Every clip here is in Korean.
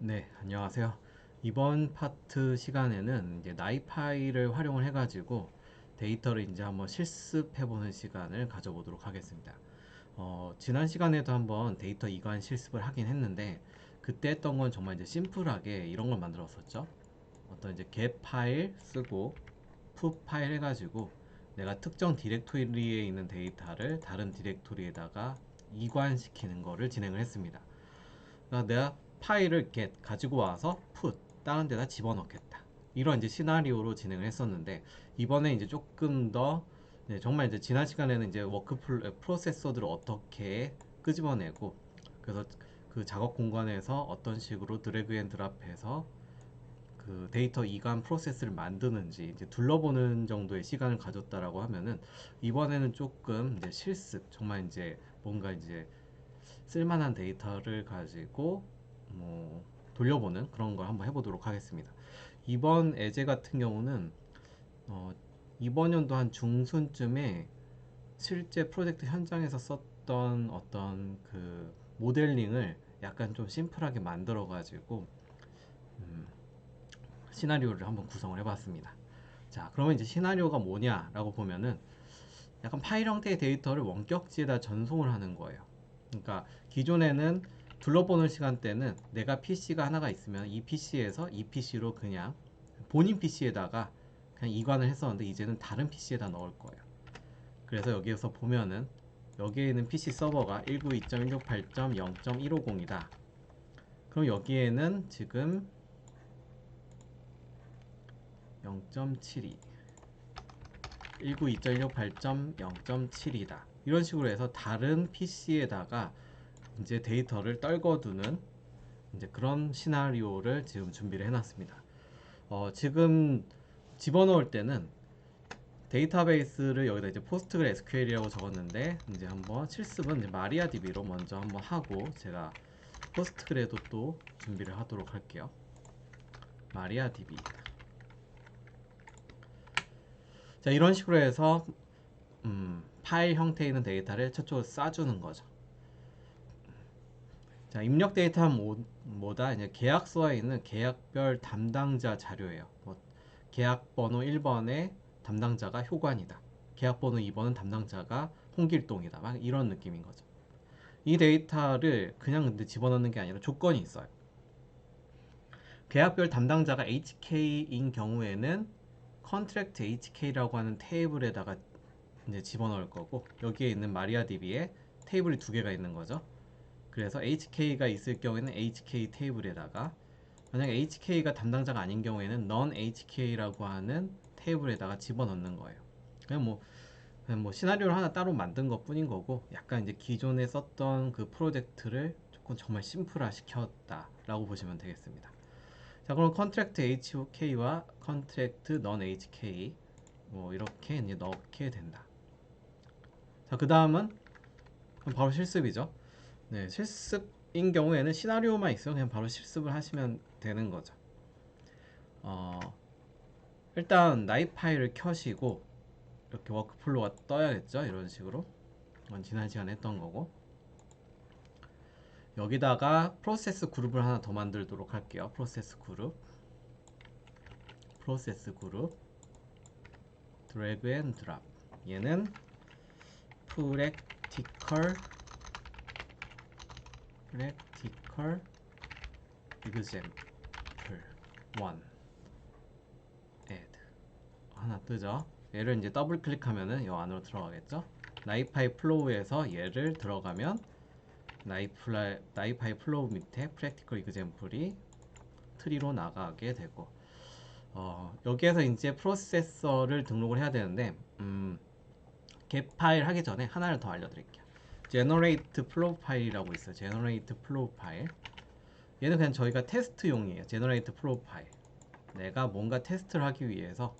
네, 안녕하세요. 이번 파트 시간에는 이제 나이파이를 활용을 해가지고 데이터를 이제 한번 실습해보는 시간을 가져보도록 하겠습니다. 지난 시간에도 한번 데이터 이관 실습을 하긴 했는데 그때 했던 건 정말 이제 심플하게 이런 걸 만들었었죠. 어떤 이제 get 파일 쓰고 put 파일 해가지고 내가 특정 디렉토리에 있는 데이터를 다른 디렉토리에다가 이관시키는 거를 진행을 했습니다. 그러니까 내가 파일을 get 가지고 와서 put 다른 데다 집어넣겠다. 이런 이제 시나리오로 진행을 했었는데 이번에 이제 조금 더 네, 정말 이제 지난 시간에는 이제 프로세서들을 어떻게 끄집어내고 그래서 그 작업 공간에서 어떤 식으로 드래그 앤 드랍해서 그 데이터 이관 프로세스를 만드는지 이제 둘러보는 정도의 시간을 가졌다라고 하면은 이번에는 조금 이제 실습 정말 이제 뭔가 이제 쓸만한 데이터를 가지고 뭐 돌려보는 그런 걸 한번 해보도록 하겠습니다. 이번 예제 같은 경우는 어, 이번 연도 한 중순쯤에 실제 프로젝트 현장에서 썼던 어떤 그 모델링을 약간 좀 심플하게 만들어 가지고 음, 시나리오를 한번 구성을 해봤습니다. 자, 그러면 이제 시나리오가 뭐냐라고 보면은 약간 파일 형태의 데이터를 원격지에다 전송을 하는 거예요. 그러니까 기존에는 둘러보는 시간대는 내가 PC가 하나가 있으면 이 PC에서 이 PC로 그냥 본인 PC에다가 그냥 이관을 했었는데 이제는 다른 PC에다 넣을 거예요. 그래서 여기에서 보면은 여기에 있는 PC 서버가 192.168.0.150이다. 그럼 여기에는 지금 0.72 192.168.0.7이다. 이런 식으로 해서 다른 PC에다가 이제 데이터를 떨궈두는 이제 그런 시나리오를 지금 준비를 해놨습니다. 지금 집어넣을 때는 데이터베이스를 여기다 이제 포스트그레 SQL이라고 적었는데 이제 한번 실습은 이제 마리아DB로 먼저 한번 하고 제가 포스트그레도 또 준비를 하도록 할게요. 마리아DB. 자, 이런 식으로 해서 파일 형태에 있는 데이터를 저쪽으로 싸주는 거죠. 자, 입력 데이터는 뭐다? 이제 계약서에 있는 계약별 담당자 자료예요. 뭐, 계약 번호 1번의 담당자가 효관이다. 계약 번호 2번은 담당자가 홍길동이다. 막 이런 느낌인 거죠. 이 데이터를 그냥 근데 집어넣는 게 아니라 조건이 있어요. 계약별 담당자가 HK인 경우에는 컨트랙트 HK라고 하는 테이블에다가 이제 집어넣을 거고 여기에 있는 마리아DB에 테이블이 두 개가 있는 거죠. 그래서 HK가 있을 경우에는 HK 테이블에다가 만약에 HK가 담당자가 아닌 경우에는 non HK라고 하는 테이블에다가 집어넣는 거예요. 그냥 뭐 시나리오를 하나 따로 만든 것 뿐인 거고 약간 이제 기존에 썼던 그 프로젝트를 조금 정말 심플화 시켰다라고 보시면 되겠습니다. 자, 그럼 컨트랙트 HK와 컨트랙트 non HK 뭐 이렇게 이제 넣게 된다. 자, 그 다음은 바로 실습이죠. 네, 실습인 경우에는 시나리오만 있으면 그냥 바로 실습을 하시면 되는 거죠. 어, 일단 나이 파일을 켜시고 이렇게 워크플로우가 떠야겠죠. 이런 식으로. 이건 지난 시간에 했던 거고. 여기다가 프로세스 그룹을 하나 더 만들도록 할게요. 프로세스 그룹. 프로세스 그룹. 드래그 앤 드랍. 얘는 프랙티컬 example 1 add 하나 뜨죠. 얘를 이제 더블 클릭하면은 이 안으로 들어가겠죠. 나이파이 플로우에서 얘를 들어가면 나이파이 플로우 밑에 프랙티컬 이그젬플이 트리로 나가게 되고 여기에서 이제 프로세서를 등록을 해야 되는데 get 파일 하기 전에 하나를 더 알려드릴게요. generate flow 파일이라고 있어요. generate flow 파일. 얘는 그냥 저희가 테스트용이에요. generate flow 파일. 내가 뭔가 테스트를 하기 위해서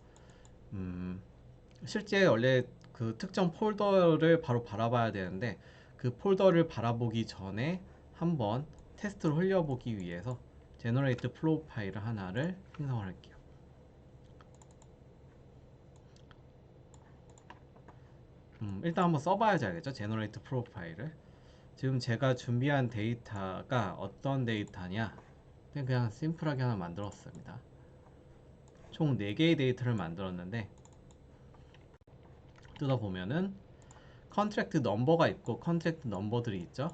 실제 원래 그 특정 폴더를 바로 바라봐야 되는데 그 폴더를 바라보기 전에 한번 테스트를 흘려보기 위해서 generate flow 파일을 하나를 생성을 할게요. 일단 한번 써봐야지 알겠죠? generate flow 파일을. 지금 제가 준비한 데이터가 어떤 데이터냐? 그냥 심플하게 하나 만들었습니다. 총 4개의 데이터를 만들었는데 뜯어보면은 컨트랙트 넘버가 있고 컨트랙트 넘버들이 있죠.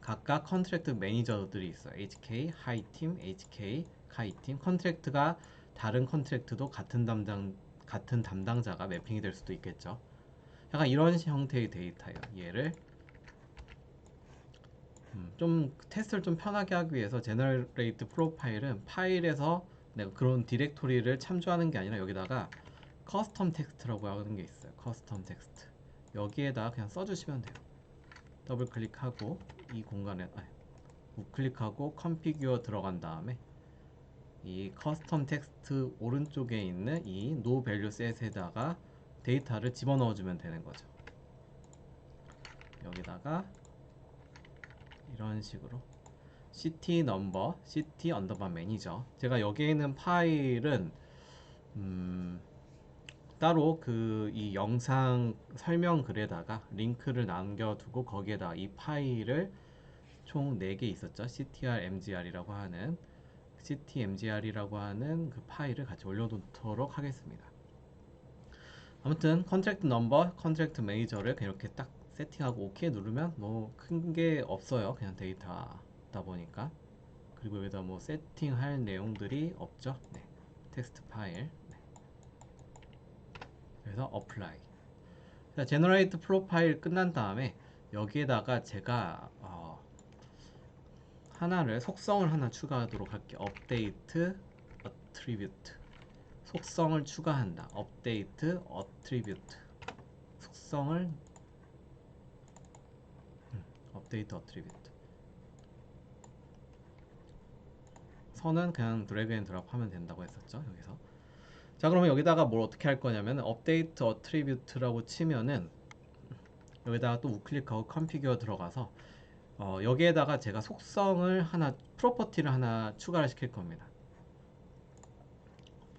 각각 컨트랙트 매니저들이 있어요. HK, 하이팀, HK, 하이팀. 컨트랙트가 다른 컨트랙트도 같은 담당자가 매핑이 될 수도 있겠죠. 약간 이런 형태의 데이터예요. 얘를 좀 테스트를 좀 편하게 하기 위해서 제너레이트 프로파일은 파일에서 내가 그런 디렉토리를 참조하는 게 아니라 여기다가 커스텀 텍스트라고 하는 게 있어요. 커스텀 텍스트. 여기에다 그냥 써주시면 돼요. 더블 클릭하고 이 공간에 우클릭하고 컨피규어 들어간 다음에 이 커스텀 텍스트 오른쪽에 있는 이 no value set에다가 데이터를 집어넣어 주면 되는 거죠. 여기다가 이런 식으로 city 넘버, city 언더바 매니저. 제가 여기에 있는 파일은 따로 그 이 영상 설명 글에다가 링크를 남겨두고 거기에다 이 파일을 총 4개 있었죠. ctr mgr이라고 하는 ctmgr이라고 하는 그 파일을 같이 올려놓도록 하겠습니다. 아무튼 컨트랙트 넘버, 컨트랙트 매니저를 이렇게 딱 세팅하고 OK 누르면 뭐 큰 게 없어요. 그냥 데이터다 보니까. 그리고 여기다 뭐 세팅할 내용들이 없죠. 네. 텍스트 파일. 네. 그래서 apply. 자, generate 프로파일 끝난 다음에 여기에다가 제가 하나를 속성을 하나 추가하도록 할게요. update attribute. 속성을 추가한다. update attribute. 속성을 update attribute. 선은 그냥 드래그 앤 드롭 하면 된다고 했었죠. 여기서. 자, 그러면 여기다가 뭘 어떻게 할 거냐면 update attribute라고 치면은 여기다가 또 우클릭하고 configure 들어가서 여기에다가 제가 속성을 하나, 프로퍼티를 하나 추가를 시킬 겁니다.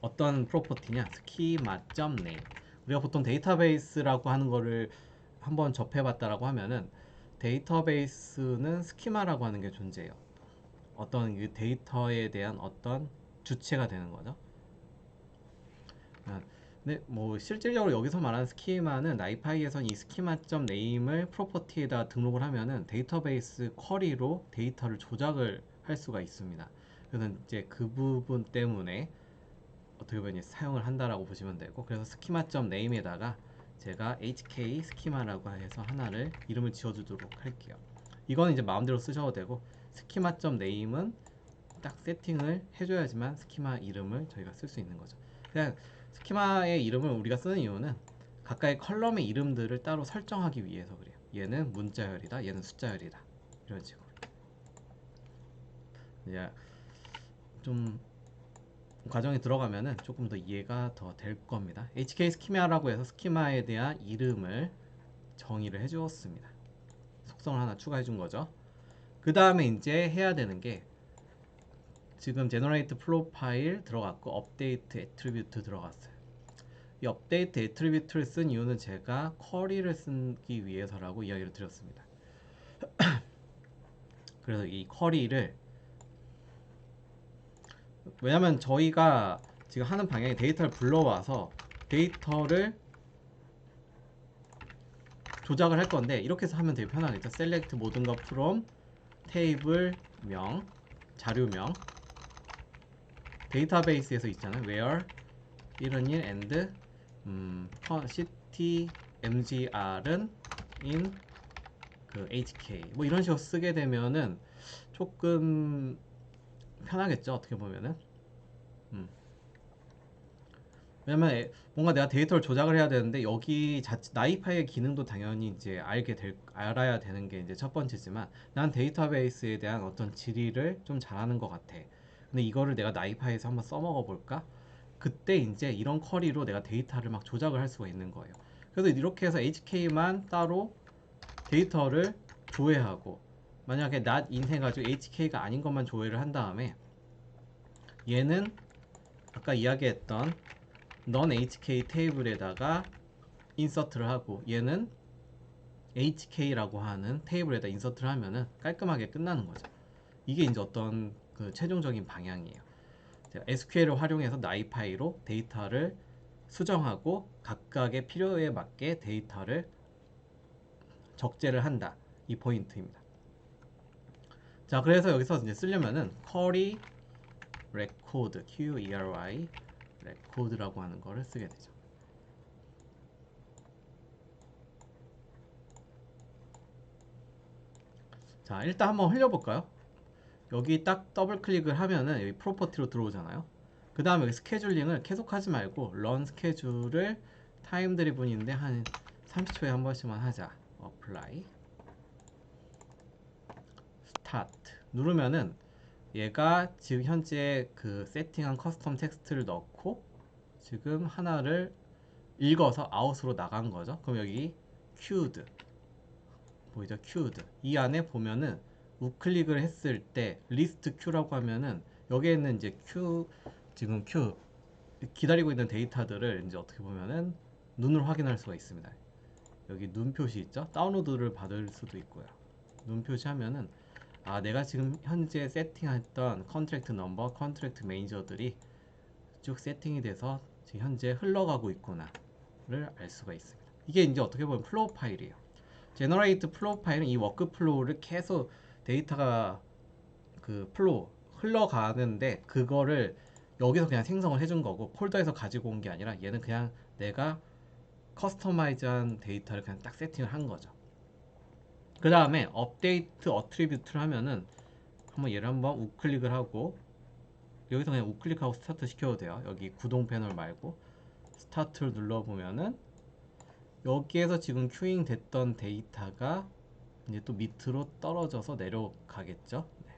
어떤 프로퍼티냐? schema.name. 우리가 보통 데이터베이스라고 하는 거를 한번 접해봤다라고 하면은 데이터베이스는 스키마라고 하는 게 존재해요. 어떤 그 데이터에 대한 어떤 주체가 되는 거죠. 근데 뭐 실질적으로 여기서 말하는 스키마는 나이파이에선 이 schema.name을 프로퍼티에다 등록을 하면은 데이터베이스 쿼리로 데이터를 조작을 할 수가 있습니다. 그래서 이제 그 부분 때문에 어떻게 보면 사용을 한다라고 보시면 되고, 그래서 schema.name에다가 제가 hk schema라고 해서 하나를 이름을 지어주도록 할게요. 이거는 이제 마음대로 쓰셔도 되고, schema.name은 딱 세팅을 해줘야지만 스키마 이름을 저희가 쓸 수 있는 거죠. 그냥 스키마의 이름을 우리가 쓰는 이유는 각각의 컬럼의 이름들을 따로 설정하기 위해서 그래요. 얘는 문자열이다, 얘는 숫자열이다, 이런 식으로. 이제 좀 과정에 들어가면은 조금 더 이해가 더 될 겁니다. HK 스키마라고 해서 스키마에 대한 이름을 정의를 해주었습니다. 속성을 하나 추가해 준 거죠. 그 다음에 이제 해야 되는 게 지금 제너레이트 프로파일 들어갔고 업데이트 애트리뷰트 들어갔어요. 이 업데이트 애트리뷰트를 쓴 이유는 제가 쿼리를 쓰기 위해서라고 이야기를 드렸습니다. 그래서 이 쿼리를, 왜냐면 저희가 지금 하는 방향이 데이터를 불러와서 데이터를 조작을 할 건데, 이렇게 해서 하면 되게 편하겠죠. select 모든 것 from 테이블 명, 자료명, 데이터베이스에서 있잖아요. where 이런 일 and city mgr은 in 그 hk 뭐 이런 식으로 쓰게 되면은 조금 편하겠죠. 어떻게 보면은 왜냐면 뭔가 내가 데이터를 조작을 해야 되는데 여기 나이파이의 기능도 당연히 이제 알아야 되는 게 이제 첫 번째지만, 난 데이터베이스에 대한 어떤 질의를 좀 잘하는 것 같아. 근데 이거를 내가 나이파이에서 한번 써먹어 볼까? 그때 이제 이런 쿼리로 내가 데이터를 막 조작을 할 수가 있는 거예요. 그래서 이렇게 해서 HK만 따로 데이터를 조회하고, 만약에 not in 해가지고 HK가 아닌 것만 조회를 한 다음에 얘는 아까 이야기했던 non HK 테이블에다가 인서트를 하고, 얘는 HK라고 하는 테이블에다 인서트를 하면은 깔끔하게 끝나는 거죠. 이게 이제 어떤 그 최종적인 방향이에요. SQL을 활용해서 나이파이로 데이터를 수정하고 각각의 필요에 맞게 데이터를 적재를 한다. 이 포인트입니다. 자, 그래서 여기서 이제 쓰려면은 query record, QERY record라고 하는 거를 쓰게 되죠. 자, 일단 한번 흘려볼까요? 여기 딱 더블 클릭을 하면은 여기 프로퍼티로 들어오잖아요. 그 다음에 여기 스케줄링을 계속하지 말고 런 스케줄을 타임 드리븐인데 한 30초에 한 번씩만 하자. 어플라이 스타트 누르면은 얘가 지금 현재 그 세팅한 커스텀 텍스트를 넣고 지금 하나를 읽어서 아웃으로 나간 거죠. 그럼 여기 queued 보이죠? queued 이 안에 보면은 우클릭을 했을 때 리스트 큐라고 하면은 여기에는 이제 큐 지금 큐 기다리고 있는 데이터들을 이제 어떻게 보면은 눈으로 확인할 수가 있습니다. 여기 눈 표시 있죠? 다운로드를 받을 수도 있고요. 눈 표시하면은 아 내가 지금 현재 세팅했던 컨트랙트 넘버, 컨트랙트 매니저들이 쭉 세팅이 돼서 지금 현재 흘러가고 있구나를 알 수가 있습니다. 이게 이제 어떻게 보면 플로우 파일이에요. 제너레이트 플로우 파일은 이 워크 플로우를 계속 데이터가 그 플로우 흘러가는데 그거를 여기서 그냥 생성을 해준 거고 폴더에서 가지고 온 게 아니라 얘는 그냥 내가 커스터마이즈한 데이터를 그냥 딱 세팅을 한 거죠. 그 다음에 업데이트 어트리뷰트를 하면은 한번 얘를 한번 우클릭을 하고 여기서 그냥 우클릭하고 스타트 시켜도 돼요. 여기 구동 패널 말고 스타트를 눌러보면은 여기에서 지금 큐잉 됐던 데이터가 이제 또 밑으로 떨어져서 내려가겠죠. 네.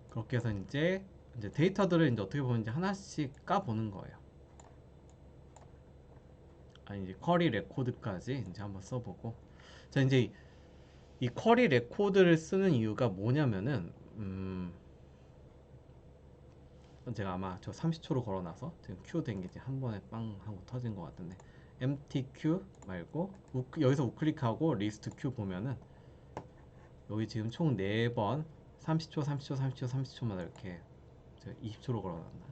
그렇게 해서 이제 데이터들을 이제 어떻게 보면 이제 하나씩 까보는 거예요. 아니 이제 쿼리 레코드까지 이제 한번 써보고 자 이제 이 쿼리 레코드를 쓰는 이유가 뭐냐면은 제가 아마 저 30초로 걸어놔서 지금 큐 된 게 이제 한 번에 빵 하고 터진 것 같은데 empty q 말고 여기서 우클릭하고 리스트 q 보면은 여기 지금 총 4번 30초 30초 30초 30초마다 이렇게 20초로 걸어놨나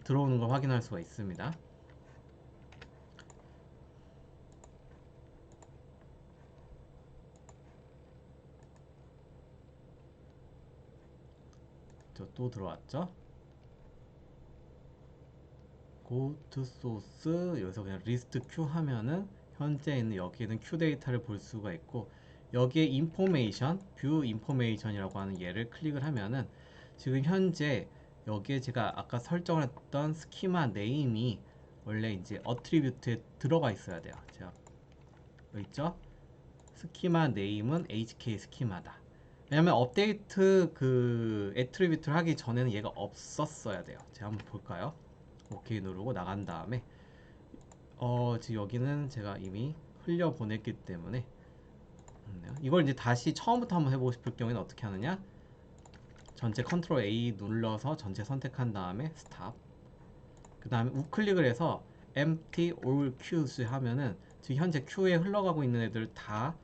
들어오는 걸 확인할 수가 있습니다. 또 들어왔죠. go to source 여기서 그냥 list q 하면은 현재 있는 여기에는 q 데이터를 볼 수가 있고 여기에 information view information이라고 하는 얘를 클릭을 하면은 지금 현재 여기에 제가 아까 설정을 했던 스키마 네임이 원래 이제 어트리뷰트에 들어가 있어야 돼요. 제가 여기 있죠? 스키마 네임은 HK 스키마다. 왜냐면 업데이트 그 애트리뷰트를 하기 전에는 얘가 없었어야 돼요. 제가 한번 볼까요? 오케이 누르고 나간 다음에 지금 여기는 제가 이미 흘려 보냈기 때문에 이걸 이제 다시 처음부터 한번 해보고 싶을 경우에는 어떻게 하느냐? 전체 컨트롤 A 눌러서 전체 선택한 다음에 스탑. 그 다음에 우클릭을 해서 empty all queues 하면은 지금 현재 큐에 흘러가고 있는 애들 다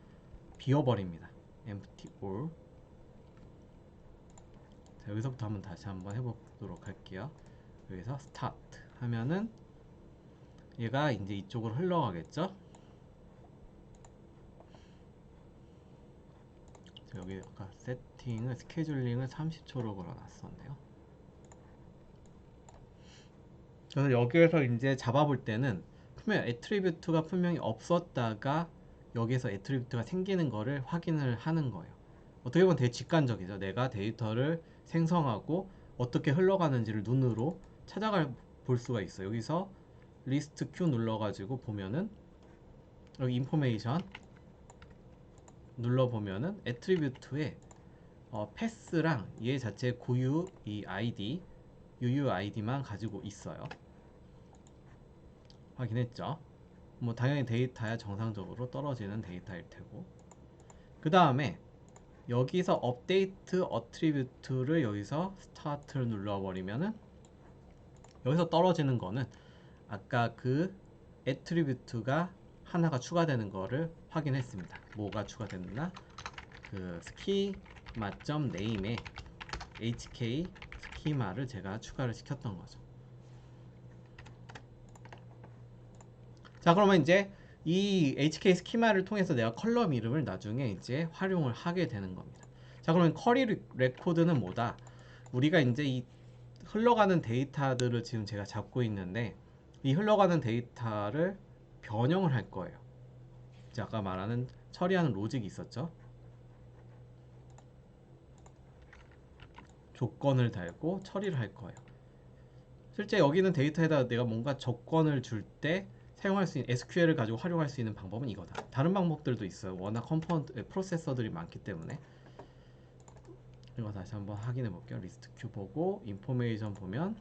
비워버립니다. empty all. 자, 여기서부터 한번 다시 한번 해보도록 할게요. 여기서 스타트 하면은 얘가 이제 이쪽으로 흘러가겠죠. 여기 아까 세팅을 스케줄링을 30초로 걸어놨었네요. 그래서 여기에서 이제 잡아볼 때는 분명 애트리뷰트가 분명히 없었다가 여기에서 애트리뷰트가 생기는 거를 확인을 하는 거예요. 어떻게 보면 되게 직관적이죠. 내가 데이터를 생성하고 어떻게 흘러가는지를 눈으로 찾아가 볼 수가 있어요. 여기서 리스트 q 눌러가지고 보면은 여기 인포메이션 눌러보면은 애트리뷰트에 패스랑 얘 자체 고유 이 아이디 UUID만 가지고 있어요. 확인했죠? 뭐 당연히 데이터야 정상적으로 떨어지는 데이터일 테고 그 다음에 여기서 업데이트 어트리뷰트를 여기서 스타트를 눌러버리면은 여기서 떨어지는 거는 아까 그 애트리뷰트가 하나가 추가되는 거를 확인했습니다. 뭐가 추가됐나? 그 스키마.name에 hk 스키마를 제가 추가를 시켰던 거죠. 자, 그러면 이제 이 hk 스키마를 통해서 내가 컬럼 이름을 나중에 이제 활용을 하게 되는 겁니다. 자, 그러면 쿼리 레코드는 뭐다? 우리가 이제 이 흘러가는 데이터들을 지금 제가 잡고 있는데 이 흘러가는 데이터를 변형을 할 거예요. 이제 아까 말하는 처리하는 로직이 있었죠. 조건을 달고 처리를 할 거예요. 실제 여기는 데이터에다 내가 뭔가 조건을 줄 때 사용할 수 있는 SQL을 가지고 활용할 수 있는 방법은 이거다. 다른 방법들도 있어요. 워낙 컴포넌트 프로세서들이 많기 때문에. 이거 다시 한번 확인해 볼게요. 리스트 큐 보고 인포메이션 보면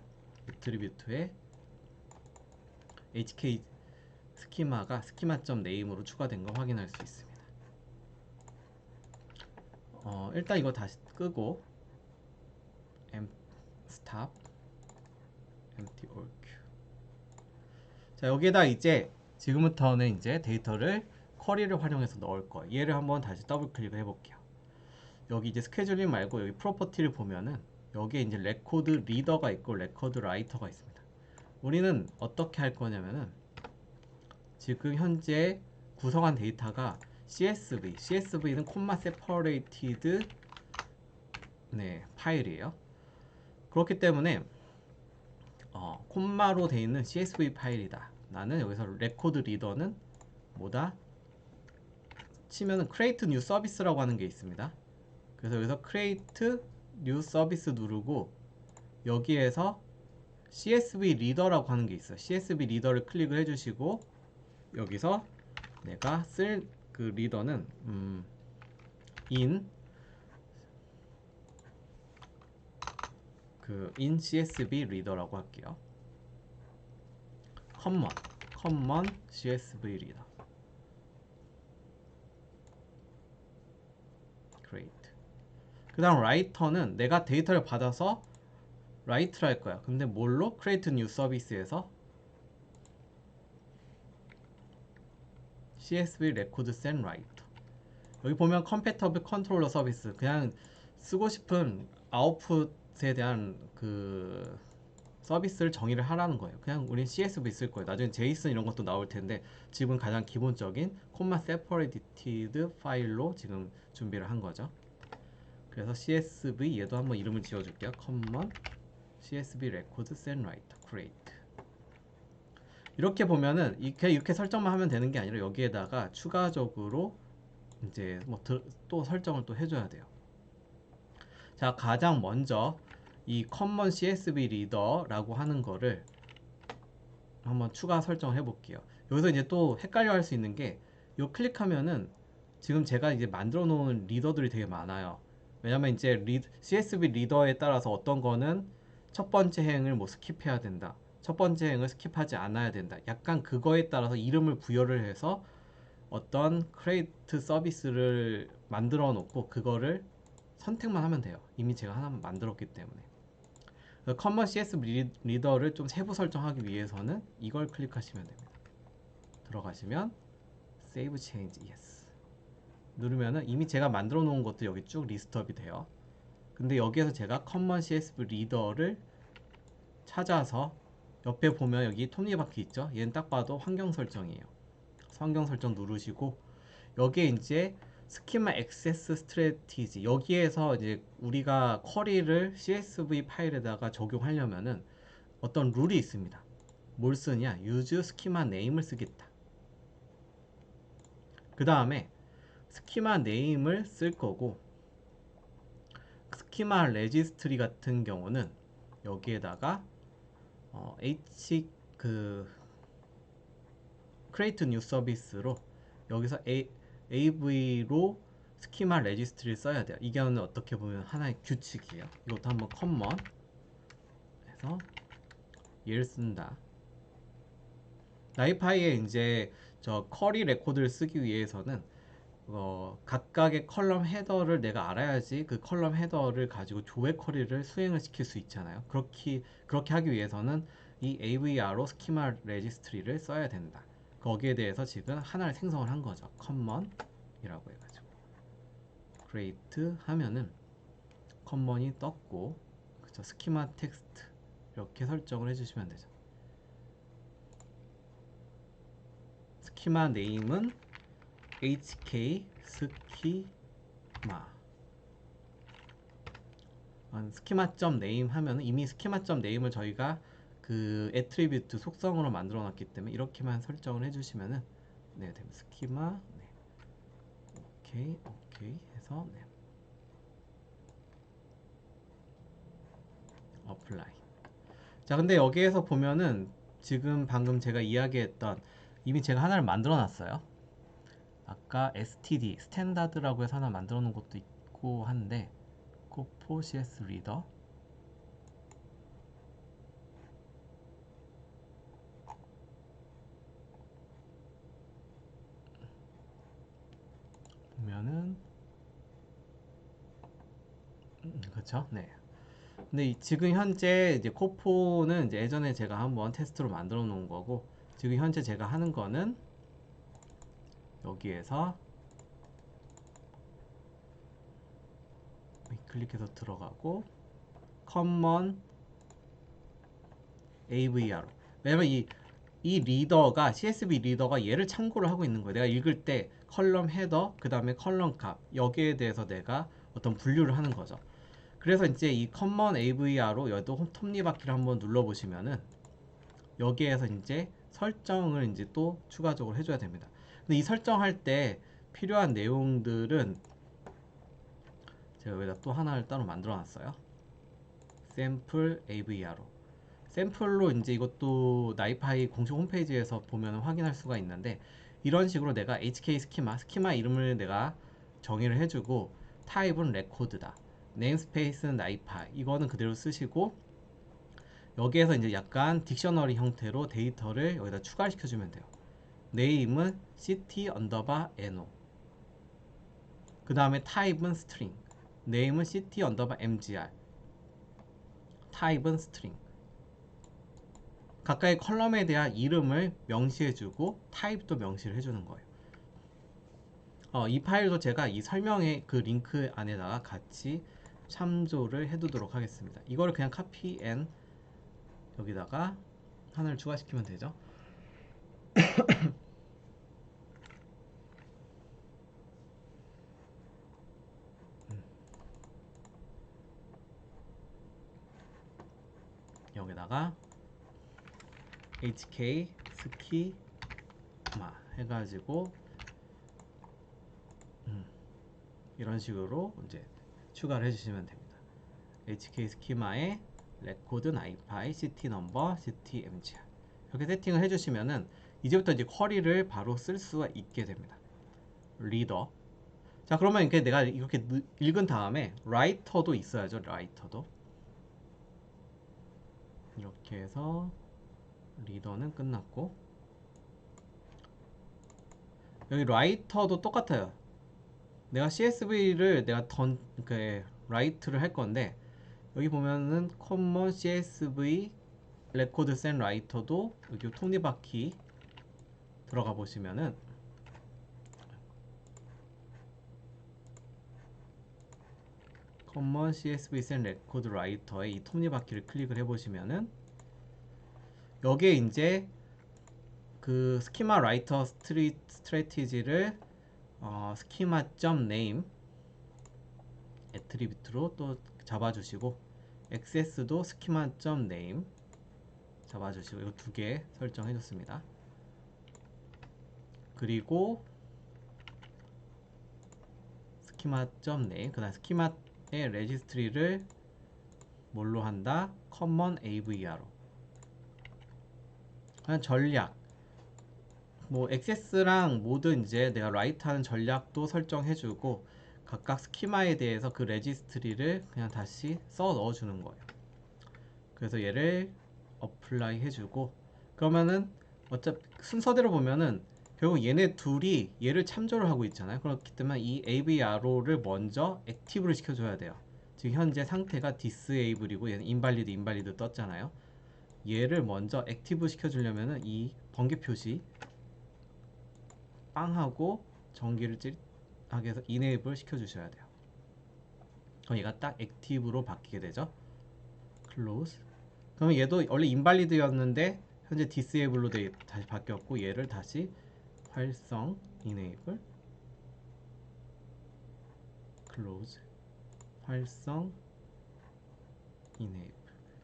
애트리뷰트에 hk 스키마가 스키마.name으로 추가된 거 확인할 수 있습니다. 일단 이거 다시 끄고 stop empty all queue. 자, 여기에다 이제 지금부터는 이제 데이터를 쿼리를 활용해서 넣을 거예요. 얘를 한번 다시 더블 클릭을 해볼게요. 여기 이제 스케줄링 말고 여기 프로퍼티를 보면은 여기에 이제 레코드 리더가 있고 레코드 라이터가 있습니다. 우리는 어떻게 할 거냐면은 지금 현재 구성한 데이터가 CSV는 콤마 세퍼레이티드 파일이에요. 그렇기 때문에 콤마로 되어 있는 CSV 파일이다. 나는 여기서 레코드 리더는 뭐다? 치면은 create new service라고 하는 게 있습니다. 그래서 여기서 create new service 누르고 여기에서 CSV 리더라고 하는 게 있어요. CSV 리더를 클릭을 해주시고 여기서 내가 쓸 그 리더는 in CSV 리더라고 할게요. common CSV 리더. create. 그 다음 라이터는 내가 데이터를 받아서 라이트를 할 거야. 근데 뭘로? create new service에서 CSV record send write. 여기 보면 compatible controller service 그냥 쓰고 싶은 아웃풋에 대한 그 서비스를 정의를 하라는 거예요. 그냥 우린 CSV 쓸 거예요. 나중에 JSON 이런 것도 나올 텐데 지금 가장 기본적인 콤마 separated 파일로 지금 준비를 한 거죠. 그래서 CSV 얘도 한번 이름을 지어줄게요. common CSV record send write create. 이렇게 보면은 이렇게 설정만 하면 되는 게 아니라 여기에다가 추가적으로 이제 뭐 또 설정을 또 해줘야 돼요. 자, 가장 먼저 이 common CSV 리더라고 하는 거를 한번 추가 설정을 해볼게요. 여기서 이제 또 헷갈려 할 수 있는 게 요 클릭하면은 지금 제가 이제 만들어 놓은 리더들이 되게 많아요. 왜냐면 이제 CSV 리더에 따라서 어떤 거는 첫 번째 행을 뭐 스킵해야 된다. 첫 번째 행을 스킵하지 않아야 된다. 약간 그거에 따라서 이름을 부여를 해서 어떤 크레이트 서비스를 만들어 놓고 그거를 선택만 하면 돼요. 이미 제가 하나 만들었기 때문에. 커먼 CSV 리더를 좀 세부 설정하기 위해서는 이걸 클릭하시면 됩니다. 들어가시면 Save Change Yes 누르면은 이미 제가 만들어 놓은 것도 여기 쭉 리스트업이 돼요. 근데 여기에서 제가 커먼 CSV 리더를 찾아서 옆에 보면 여기 톱니바퀴 있죠? 얘는 딱 봐도 환경 설정이에요. 환경 설정 누르시고 여기에 이제 스키마 액세스 스트래티지 여기에서 이제 우리가 쿼리를 CSV 파일에다가 적용하려면은 어떤 룰이 있습니다. 뭘 쓰냐? use schema name을 쓰겠다. 그 다음에 스키마 네임을 쓸 거고 스키마 레지스트리 같은 경우는 여기에다가 h create new service로 여기서 av로 스키마 레지스트리를 써야 돼요. 이게 어떻게 보면 하나의 규칙이에요. 이것도 한번 common 해서 얘를 쓴다. 나이파이에 이제 저 쿼리 레코드를 쓰기 위해서는 각각의 컬럼 헤더를 내가 알아야지 그 컬럼 헤더를 가지고 조회 쿼리를 수행을 시킬 수 있잖아요. 그렇게 하기 위해서는 이 AVR로 스키마 레지스트리를 써야 된다. 거기에 대해서 지금 하나를 생성을 한 거죠. common이라고 해가지고 create 하면은 커먼이 떴고, 그쵸? 스키마 텍스트 이렇게 설정을 해주시면 되죠. 스키마 네임은 hk 스키마. 스키마.name 하면은 이미 스키마.name을 저희가 그 애트리뷰트 속성으로 만들어 놨기 때문에 이렇게만 설정을 해주시면은 네, 됩니다. 스키마 네. 오케이 오케이 해서 네. 어플라이. 자, 근데 여기에서 보면은 지금 방금 제가 이야기했던 이미 제가 하나를 만들어 놨어요. 아까 std 스탠다드라고 해서 하나 만들어 놓은 것도 있고 한데 코포 cs 리더 보면은 그렇죠? 네. 근데 지금 현재 이제 코포는 이제 예전에 제가 한번 테스트로 만들어 놓은 거고, 지금 현재 제가 하는 거는 여기에서 클릭해서 들어가고 common AVR로. 왜냐면 이 리더가 CSV 리더가 얘를 참고를 하고 있는 거예요. 내가 읽을 때 컬럼 헤더, 그 다음에 컬럼 값, 여기에 대해서 내가 어떤 분류를 하는 거죠. 그래서 이제 이 common AVR로 여기도 톱니바퀴를 한번 눌러 보시면은 여기에서 이제 설정을 이제 또 추가적으로 해줘야 됩니다. 근데 이 설정할 때 필요한 내용들은 제가 여기다 또 하나를 따로 만들어 놨어요. 샘플 AVR로. 샘플로 이제 이것도 나이파이 공식 홈페이지에서 보면 확인할 수가 있는데, 이런 식으로 내가 HK 스키마 이름을 내가 정의를 해주고, 타입은 레코드다, 네임스페이스는 나이파이, 이거는 그대로 쓰시고, 여기에서 이제 약간 딕셔너리 형태로 데이터를 여기다 추가시켜주면 돼요. 네임은 ct 언더바 no, 그 다음에 타입은 스트링, 네임은 ct 언더바 mgr, 타입은 스트링. 각각의 컬럼에 대한 이름을 명시해주고 타입도 명시를 해주는 거예요. 이 파일도 제가 이 설명의 그 링크 안에다가 같이 참조를 해두도록 하겠습니다. 이거를 그냥 카피 앤 여기다가 하나를 추가시키면 되죠. 여기다가 hk 스키마 해가지고 이런 식으로 이제 추가를 해주시면 됩니다. hk 스키마에 레코드 나이파이 city 넘버 city mgr 이렇게 세팅을 해주시면은 이제부터 이제 쿼리를 바로 쓸 수가 있게 됩니다. 리더. 자, 그러면 이렇게 내가 이렇게 읽은 다음에 라이터도 있어야죠. 라이터도 이렇게 해서 리더는 끝났고, 여기 라이터도 똑같아요. 내가 CSV를 내가 라이트를 할 건데, 여기 보면은 common CSV 레코드 센 라이터도 여기 톱니바퀴 들어가 보시면은 common CSV 센 레코드 라이터에 이 톱니바퀴를 클릭을 해 보시면은 여기에 이제 그 스키마 라이터 스트래티지를 schema.name 애트리뷰트로 또 잡아주시고, 액세스도 schema.name 잡아주시고, 이거 두 개 설정해 줬습니다. 그리고 schema.name, 그 다음 스키마의 레지스트리를 뭘로 한다? common AVR로. 그냥 전략, 뭐 액세스랑 모든 이제 내가 라이트 하는 전략도 설정해주고, 각각 스키마에 대해서 그 레지스트리를 그냥 다시 써 넣어주는 거예요. 그래서 얘를 어플라이 해주고, 그러면은 어차피 순서대로 보면은 결국 얘네 둘이 얘를 참조를 하고 있잖아요. 그렇기 때문에 이 AVRO를 먼저 액티브를 시켜줘야 돼요. 지금 현재 상태가 disable이고 얘는 invalid 떴잖아요. 얘를 먼저 액티브 시켜주려면은 이 번개 표시 빵 하고 전기를 찌릿하게 해서 enable 시켜주셔야 돼요. 그럼 얘가 딱 액티브로 바뀌게 되죠. close. 그러면 얘도 원래 인발리드였는데 현재 disable로 다시 바뀌었고 얘를 다시 활성 enable close 활성 enable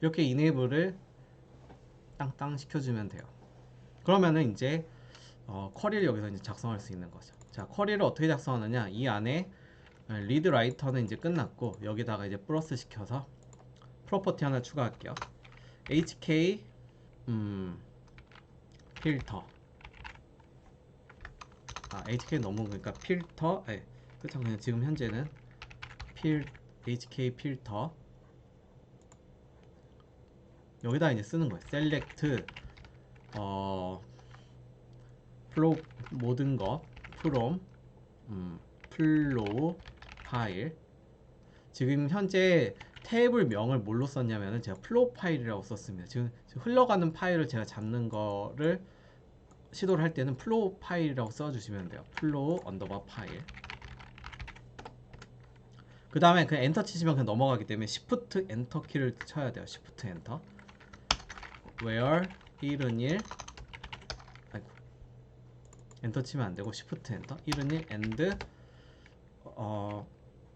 이렇게 enable을 땅땅 시켜주면 돼요. 그러면은 이제 쿼리를 여기서 이제 작성할 수 있는 거죠. 자, 쿼리를 어떻게 작성하느냐? 이 안에 리드 라이터는 이제 끝났고 여기다가 이제 플러스 시켜서 프로퍼티 하나 추가할게요. HK 필터. HK 너무 그러니까 필터. 그렇죠. 그냥 지금 현재는 HK 필터. 여기다 이제 쓰는 거예요. select 플로우 모든 것 from flow 파일. 지금 현재 테이블 명을 뭘로 썼냐면은 제가 플로우 파일이라고 썼습니다. 지금 흘러가는 파일을 제가 잡는 거를 시도를 할 때는 플로우 파일이라고 써주시면 돼요. 플로우 언더바 파일. 그 다음에 그냥 엔터 치시면 그냥 넘어가기 때문에 시프트 엔터 키를 쳐야 돼요. 시프트 엔터. where 1은 1 아이고 엔터 치면 안 되고 시프트 엔터 1은 1 and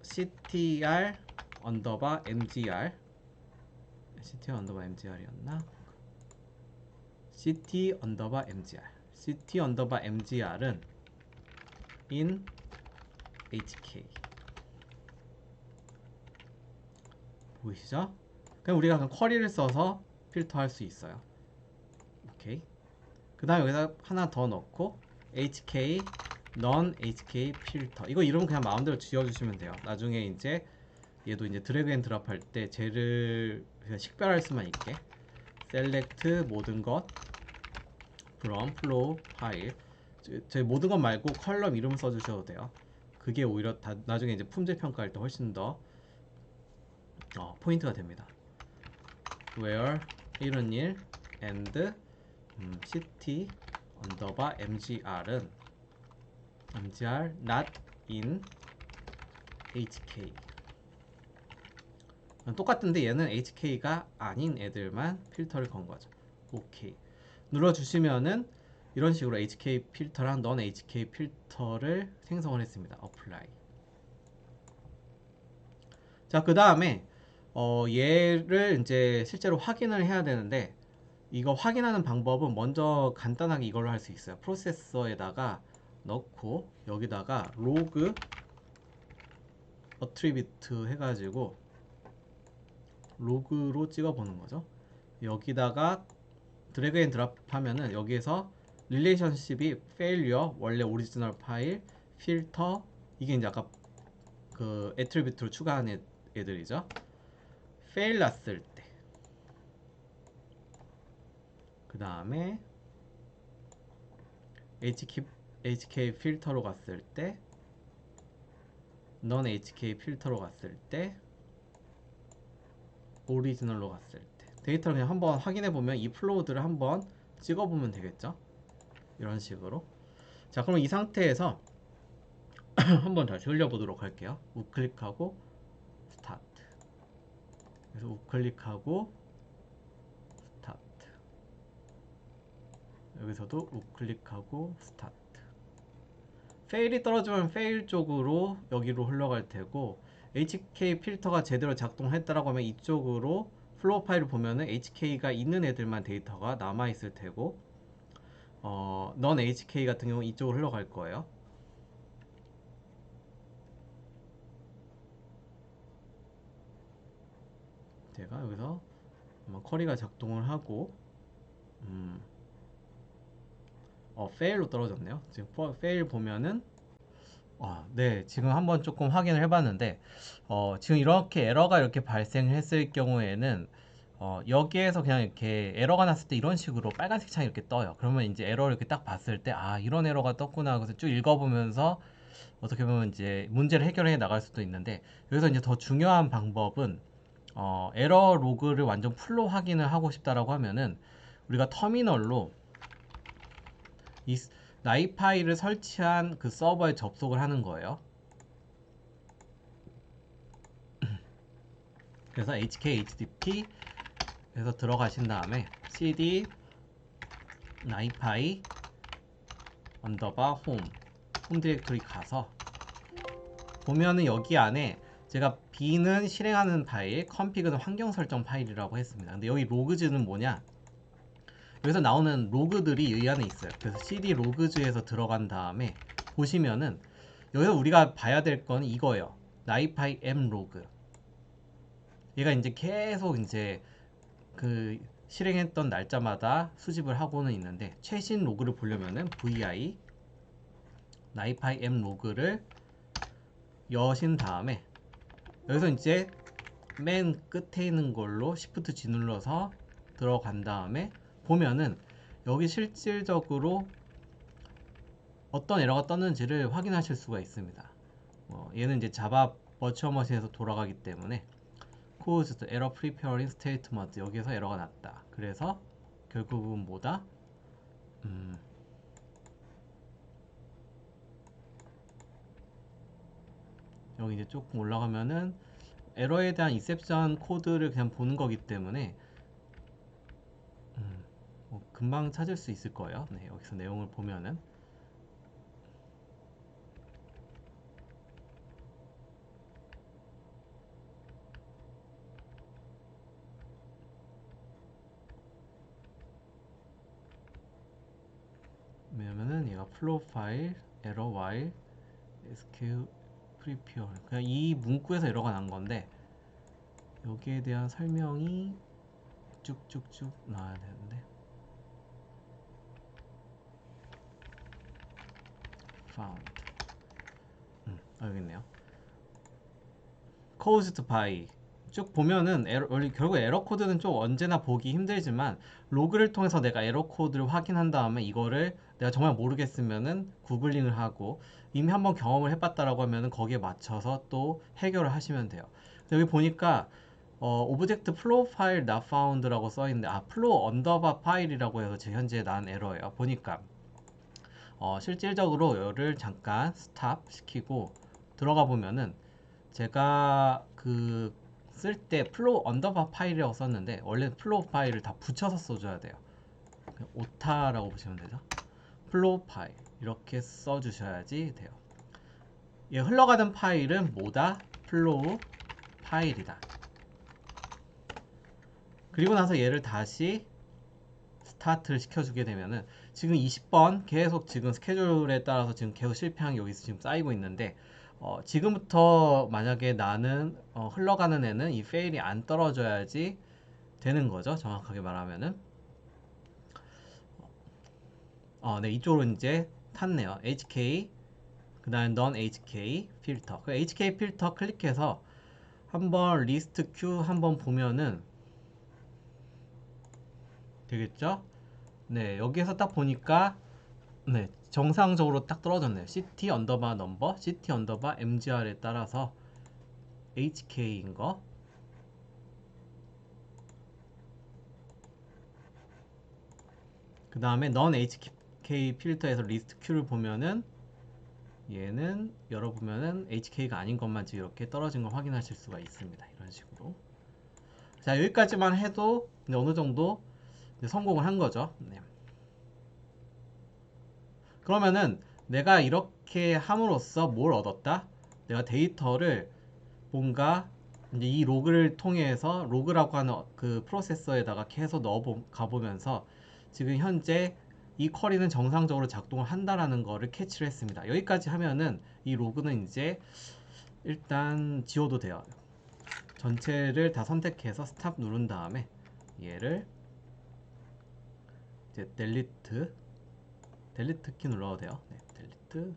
ctr 언더바 mgr ctr 언더바 mgr이었나? ct 언더바 mgr ct 언더바 mgr은 in hk 보이시죠? 그럼 우리가 그냥 쿼리를 써서 필터할 수 있어요. 오케이. 그 다음에 여기다 하나 더 넣고 hk non hk 필터. 이거 이름 그냥 마음대로 지어주시면 돼요. 나중에 이제 얘도 이제 드래그 앤 드랍 할 때 쟤를 그냥 식별할 수만 있게 select 모든 것 from flow 파일. 저희 모든 것 말고 컬럼 이름 써주셔도 돼요. 그게 오히려 나중에 이제 품질 평가할 때 훨씬 더 포인트가 됩니다. where 1은 1 and ct 언더바 mgr은 mgr not in hk. 똑같은데 얘는 hk가 아닌 애들만 필터를 건 거죠. 오케이. 눌러주시면은 이런 식으로 hk 필터랑 non hk 필터를 생성을 했습니다. apply. 자, 그 다음에 얘를 이제 실제로 확인을 해야 되는데 이거 확인하는 방법은 먼저 간단하게 이걸로 할 수 있어요. 프로세서에다가 넣고 여기다가 로그 어트리뷰트 해가지고 로그로 찍어보는 거죠. 여기다가 드래그 앤 드랍 하면은 여기에서 릴레이션십이 failure 원래 오리지널 파일 필터 이게 이제 아까 그 애트리뷰트로 추가한 애들이죠. fail 났을 때 그 다음에 HK 필터로 갔을 때 non HK 필터로 갔을 때 오리지널로 갔을 때 데이터를 그냥 한번 확인해 보면 이 플로우들을 한번 찍어 보면 되겠죠. 이런 식으로. 자, 그럼 이 상태에서 한번 다시 흘려보도록 할게요. 우클릭하고 스타트. 그래서 우클릭하고 스타트. 여기서도 우클릭하고 스타트. 페일이 떨어지면 페일 쪽으로 여기로 흘러갈 테고 HK 필터가 제대로 작동했다라고 하면 이쪽으로 플로우 파일을 보면은 HK가 있는 애들만 데이터가 남아 있을 테고 non HK 같은 경우 이쪽으로 흘러갈 거예요. 제가 여기서 쿼리가 작동을 하고 fail로 떨어졌네요. 지금 fail 보면은 네, 지금 한번 조금 확인을 해봤는데 지금 이렇게 에러가 이렇게 발생했을 경우에는 여기에서 그냥 이렇게 에러가 났을 때 이런 식으로 빨간색 창이 이렇게 떠요. 그러면 이제 에러를 이렇게 딱 봤을 때 이런 에러가 떴구나. 그래서 쭉 읽어보면서 어떻게 보면 이제 문제를 해결해 나갈 수도 있는데 여기서 이제 더 중요한 방법은 에러 로그를 완전 풀로 확인을 하고 싶다라고 하면은 우리가 터미널로 이 나이파이를 설치한 그 서버에 접속을 하는 거예요. 그래서 hk hdp 해서 들어가신 다음에 cd 나이파이 언더바 홈 디렉토리 가서 보면은 여기 안에 제가 b는 실행하는 파일, config는 환경 설정 파일이라고 했습니다. 근데 여기 로그즈는 뭐냐? 여기서 나오는 로그들이 이 안에 있어요. 그래서 cd 로그즈에서 들어간 다음에 보시면은 여기서 우리가 봐야 될 건 이거예요. 나이파이 m 로그. 얘가 이제 계속 이제 그 실행했던 날짜마다 수집을 하고는 있는데 최신 로그를 보려면은 vi 나이파이 m 로그를 여신 다음에 여기서 이제 맨 끝에 있는 걸로 Shift G 눌러서 들어간 다음에 보면은 여기 실질적으로 어떤 에러가 떴는지를 확인하실 수가 있습니다. 얘는 이제 자바 버추얼 머신에서 돌아가기 때문에 caused error preparing statement 여기에서 에러가 났다. 그래서 결국은 뭐다? 여기 이제 조금 올라가면은 에러에 대한 exception 코드를 그냥 보는 거기 때문에 뭐 금방 찾을 수 있을 거예요. 네, 여기서 내용을 보면은 왜냐면은 얘가 flow 파일 error while SQL prepare 그냥 이 문구에서 에러가 난 건데 여기에 대한 설명이 쭉쭉쭉 나와야 되는데 found 여기 있네요. caused by 쭉 보면은 결국 에러 코드는 좀 언제나 보기 힘들지만 로그를 통해서 내가 에러 코드를 확인한 다음에 이거를 내가 정말 모르겠으면은 구글링을 하고 이미 한번 경험을 해봤다라고 하면은 거기에 맞춰서 또 해결을 하시면 돼요. 여기 보니까 오브젝트 플로우 파일 not found라고 써있는데 플로우 언더바 파일이라고 해서 제 현재 난 에러예요. 보니까 실질적으로 이거를 잠깐 스탑 시키고 들어가 보면은 제가 그 쓸 때 플로우 언더바 파일이라고 썼는데 원래 플로우 파일을 다 붙여서 써줘야 돼요. 오타라고 보시면 되죠. 플로우 파일 이렇게 써주셔야지 돼요. 얘 흘러가는 파일은 뭐다? 플로우 파일이다. 그리고 나서 얘를 다시 스타트를 시켜주게 되면은 지금 20번 계속 지금 스케줄에 따라서 지금 계속 실패한 게 여기서 지금 쌓이고 있는데 지금부터 만약에 나는 흘러가는 애는 이 페일이 안 떨어져야지 되는 거죠. 정확하게 말하면은 네, 이쪽으로 이제 탔네요. HK 그 다음에 non HK 필터 그 HK 필터 클릭해서 한번 리스트 큐 한번 보면은 되겠죠? 네, 여기에서 딱 보니까 네, 정상적으로 딱 떨어졌네요. CT 언더바 넘버, CT 언더바 MGR에 따라서 HK인 거. 그 다음에 non HK 필터에서 리스트 Q를 보면은 얘는 열어보면은 HK가 아닌 것만 지금 이렇게 떨어진 걸 확인하실 수가 있습니다. 이런 식으로. 자, 여기까지만 해도 어느 정도 성공을 한 거죠. 네. 그러면은 내가 이렇게 함으로써 뭘 얻었다? 내가 데이터를 뭔가 이제 이 로그를 통해서 로그라고 하는 그 프로세서에다가 계속 가보면서 지금 현재 이 쿼리는 정상적으로 작동을 한다라는 거를 캐치를 했습니다. 여기까지 하면은 이 로그는 이제 일단 지워도 돼요. 전체를 다 선택해서 스탑 누른 다음에 얘를 이제 델리트 키 눌러도 돼요. 네, 델리트.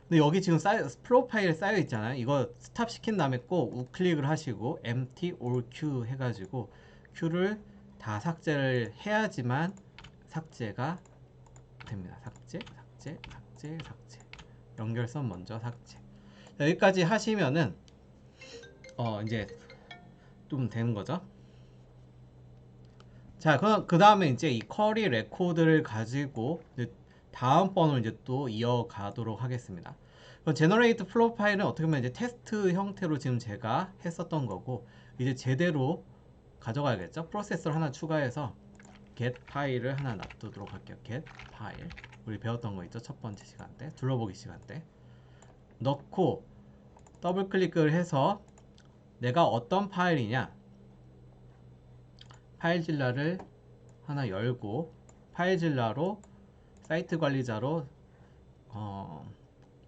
근데 여기 지금 프로파일에 쌓여 있잖아요. 이거 스탑 시킨 다음에 꼭 우클릭을 하시고 empty all q 해가지고 q를 다 삭제를 해야지만 삭제가 됩니다. 삭제. 연결선 먼저 삭제. 여기까지 하시면은 이제 좀 되는 거죠. 자, 그 다음에 이제 이 쿼리 레코드를 가지고 다음 번을 이제 또 이어가도록 하겠습니다. 제너레이트 플로우 파일은 어떻게 보면 이제 테스트 형태로 지금 제가 했었던 거고, 이제 제대로 가져가야겠죠. 프로세서를 하나 추가해서 get 파일을 하나 놔두도록 할게요. get 파일, 우리 배웠던 거 있죠, 첫 번째 시간 때, 둘러보기 시간 때. 넣고 더블 클릭을 해서 내가 어떤 파일이냐, 파일질라를 하나 열고, 파일질라로 사이트 관리자로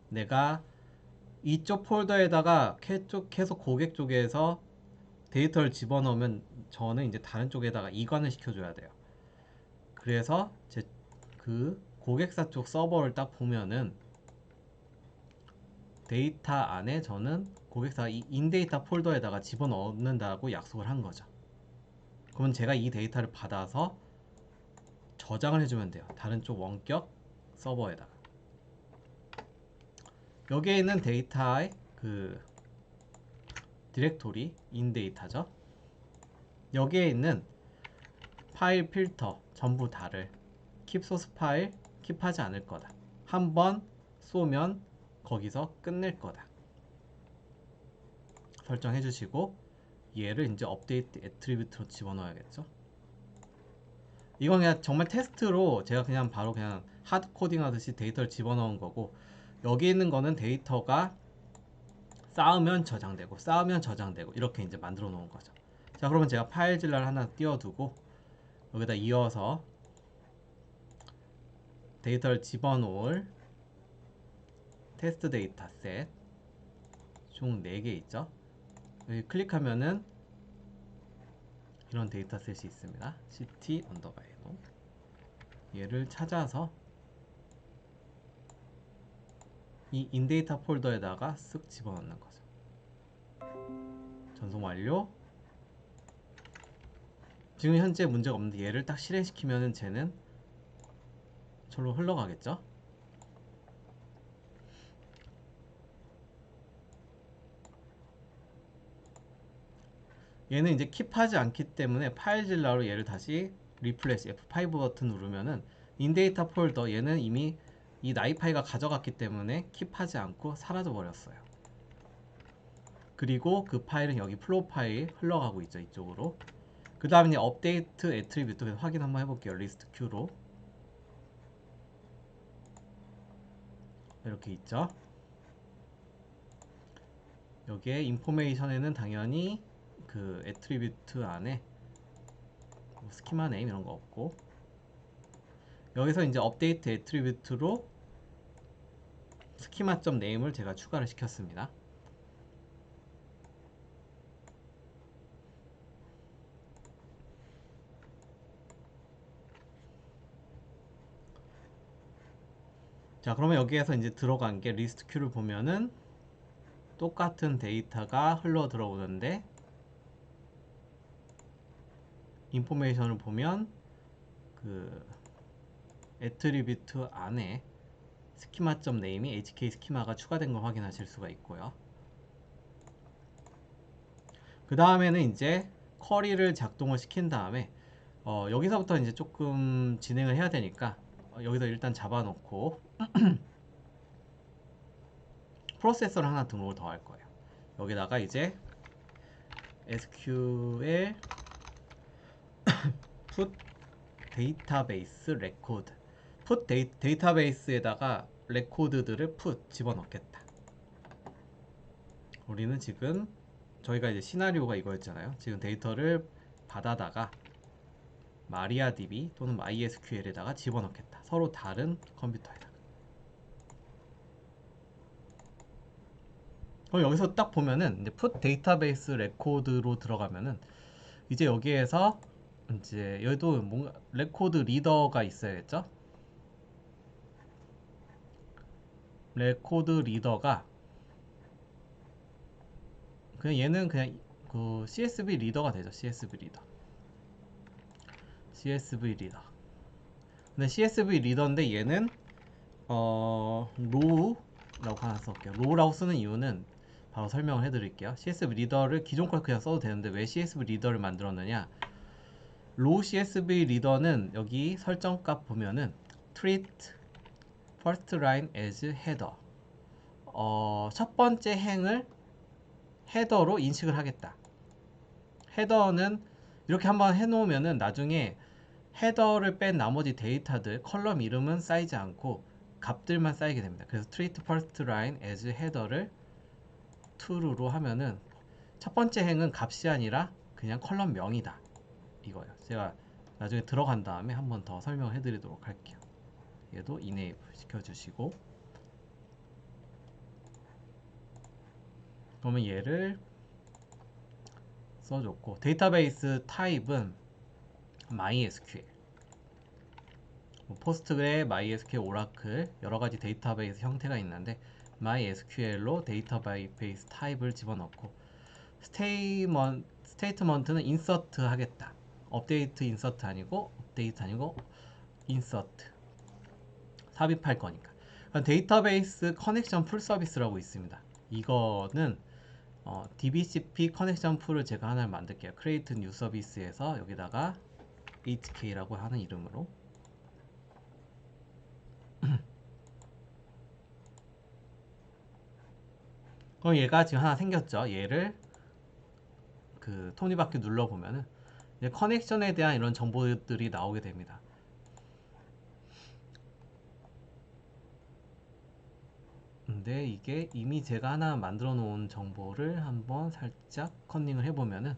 내가 이쪽 폴더에다가 계속 고객 쪽에서 데이터를 집어넣으면 저는 이제 다른 쪽에다가 이관을 시켜줘야 돼요. 그래서 제 그 고객사 쪽 서버를 딱 보면은 데이터 안에 저는 고객사 이 인데이터 폴더에다가 집어넣는다고 약속을 한 거죠. 그러면 제가 이 데이터를 받아서 저장을 해주면 돼요. 다른 쪽 원격 서버에다가. 여기에 있는 데이터의 그 디렉토리 인데이터죠. 여기에 있는 파일 필터 전부 다를 keep source 파일 킵하지 않을 거다. 한번 쏘면 거기서 끝낼 거다. 설정해 주시고 얘를 이제 업데이트 애트리뷰트로 집어넣어야겠죠. 이건 그냥 정말 테스트로 제가 그냥 바로 그냥 하드 코딩 하듯이 데이터를 집어넣은 거고, 여기 있는 거는 데이터가 쌓으면 저장되고 쌓으면 저장되고 이렇게 이제 만들어 놓은 거죠. 자, 그러면 제가 파일질라를 하나 띄워두고 여기다 이어서 데이터를 집어넣을 테스트 데이터 셋 총 4개 있죠. 여기 클릭하면은 이런 데이터 셋이 있습니다. ct 언더바이로 얘를 찾아서 이 인데이터 폴더에다가 쓱 집어넣는 거죠. 전송 완료. 지금 현재 문제가 없는데 얘를 딱 실행시키면은 쟤는 절로 흘러가겠죠. 얘는 이제 킵하지 않기 때문에 파일질러로 얘를 다시 리플레시 F5 버튼 누르면은 인데이터 폴더, 얘는 이미 이 나이파이가 가져갔기 때문에 킵하지 않고 사라져 버렸어요. 그리고 그 파일은 여기 플로우 파일 흘러가고 있죠, 이쪽으로. 그 다음에 업데이트 애트리뷰트 확인 한번 해볼게요. 리스트 Q로 이렇게 있죠. 여기에 인포메이션에는 당연히 그 애트리뷰트 안에 뭐 스키마 네임 이런 거 없고, 여기서 이제 업데이트 애트리뷰트로 스키마.점 네임을 제가 추가를 시켰습니다. 자, 그러면 여기에서 이제 들어간 게 리스트 큐를 보면은 똑같은 데이터가 흘러 들어오는데, 인포메이션을 보면 그 애트리뷰트 안에 스키마.점 네임이 HK 스키마가 추가된 걸 확인하실 수가 있고요. 그 다음에는 이제 쿼리를 작동을 시킨 다음에 여기서부터 이제 조금 진행을 해야 되니까 여기서 일단 잡아놓고 프로세서를 하나 등록을 더 할 거예요. 여기다가 이제 SQL put 데이터베이스 레코드, put 데이터베이스에다가 레코드들을 put 집어넣겠다. 우리는 지금 저희가 이제 시나리오가 이거였잖아요. 지금 데이터를 받아다가 마리아DB 또는 MySQL에다가 집어넣겠다. 서로 다른 컴퓨터에다가. 그럼 여기서 딱 보면은 이제 put 데이터베이스 레코드로 들어가면은 이제 여기에서 이제 여기도 뭔가 레코드 리더가 있어야겠죠? 레코드 리더가 그냥 얘는 그냥 그 CSV 리더가 되죠. CSV 리더. CSV 리더. 근데 CSV 리더인데 얘는 로우라고 하나 써볼게요. 로우라고 쓰는 이유는 바로 설명을 해드릴게요. CSV 리더를 기존 걸 그냥 써도 되는데 왜 CSV 리더를 만들었느냐? 로우 CSV 리더는 여기 설정값 보면은 treat first line as header, 첫 번째 행을 헤더로 인식을 하겠다. 헤더는 이렇게 한번 해놓으면은 나중에 헤더를 뺀 나머지 데이터들 컬럼 이름은 쌓이지 않고 값들만 쌓이게 됩니다. 그래서 treat first line as header를 true로 하면은 첫 번째 행은 값이 아니라 그냥 컬럼명이다. 이거예요. 제가 나중에 들어간 다음에 한 번 더 설명해 드리도록 할게요. 얘도 enable 시켜주시고, 그러면 얘를 써줬고, 데이터베이스 타입은 MySQL, 포스트그레, MySQL, 오라클 여러가지 데이터베이스 형태가 있는데 MySQL로 데이터베이스 타입을 집어넣고, 스테이트먼트는 인서트 하겠다. 업데이트 인서트 아니고 업데이트 아니고 인서트 삽입할 거니까. 데이터베이스 커넥션 풀 서비스라고 있습니다. 이거는 DBCP 커넥션 풀을 제가 하나를 만들게요. create new service에서 여기다가 HK라고 하는 이름으로 그럼 얘가 지금 하나 생겼죠. 얘를 그 톱니바퀴 눌러보면은 커넥션에 대한 이런 정보들이 나오게 됩니다. 근데 이게 이미 제가 하나 만들어 놓은 정보를 한번 살짝 컨닝을 해보면은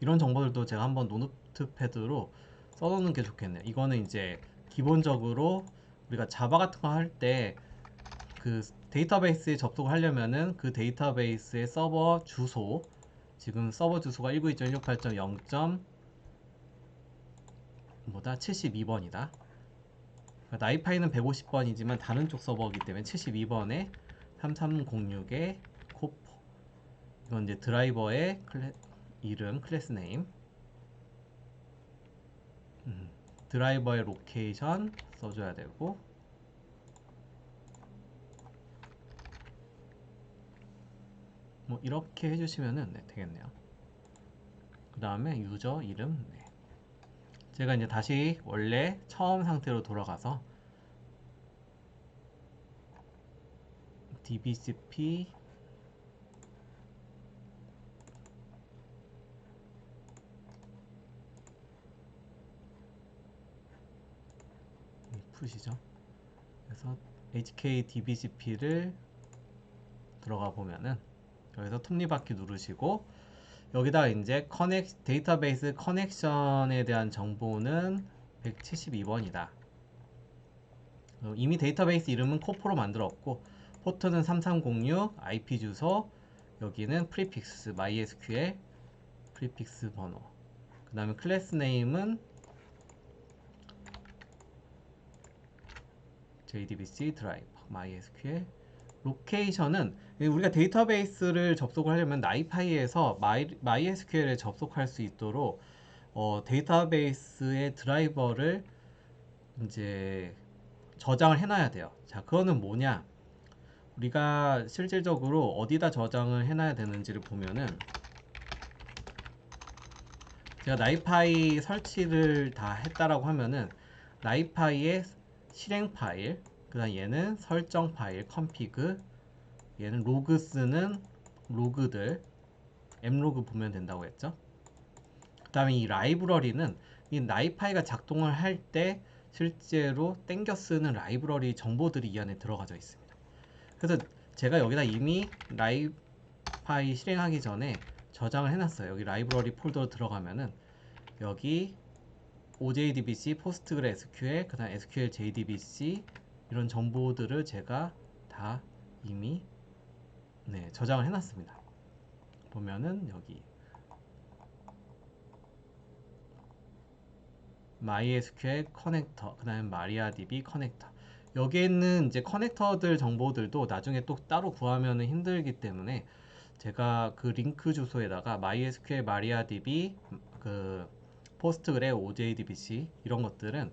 이런 정보들도 제가 한번 노트패드로 써놓는 게 좋겠네요. 이거는 이제 기본적으로 우리가 자바 같은 거 할 때 그 데이터베이스에 접속을 하려면은 그 데이터베이스의 서버 주소, 지금 서버 주소가 192.168.0. 뭐다 72번이다. 나이파이는 150번이지만 다른 쪽 서버이기 때문에 72번에 3306의 코포. 이건 이제 드라이버의 이름, 클래스 네임, 드라이버의 로케이션 써줘야 되고, 뭐 이렇게 해주시면은 되겠네요. 그 다음에 유저 이름. 제가 이제 다시 원래 처음 상태로 돌아가서 DBCP 푸시죠. 그래서 HK DBCP를 들어가 보면은 여기서 톱니바퀴 누르시고 여기다가 이제 데이터베이스 커넥션에 대한 정보는 172번이다. 이미 데이터베이스 이름은 코포로 만들었고 포트는 3306, IP 주소, 여기는 프리픽스, MySQL 프리픽스 번호. 그 다음에 클래스 네임은 JDBC 드라이버, MySQL. 로케이션은 우리가 데이터베이스를 접속을 하려면 나이파이에서 MySQL에 접속할 수 있도록 데이터베이스의 드라이버를 이제 저장을 해놔야 돼요. 자, 그거는 뭐냐? 우리가 실질적으로 어디다 저장을 해놔야 되는지를 보면은 제가 나이파이 설치를 다 했다라고 하면은 나이파이의 실행 파일, 그다음 얘는 설정 파일, config, 얘는 로그스는 로그들, m로그 보면 된다고 했죠. 그 다음에 이 라이브러리는 이 나이파이가 작동을 할 때 실제로 땡겨 쓰는 라이브러리 정보들이 이 안에 들어가져 있습니다. 그래서 제가 여기다 이미 나이파이 실행하기 전에 저장을 해놨어요. 여기 라이브러리 폴더로 들어가면은 여기 OJDBC, PostgreSQL, 그 다음 SQL JDBC 이런 정보들을 제가 다 이미 저장을 해놨습니다. 보면은 여기 MySQL 커넥터, 그 다음에 MariaDB 커넥터. 여기에 있는 이제 커넥터들 정보들도 나중에 또 따로 구하면 힘들기 때문에 제가 그 링크 주소에다가 MySQL, MariaDB, 그 포스트그레, OJDBC 이런 것들은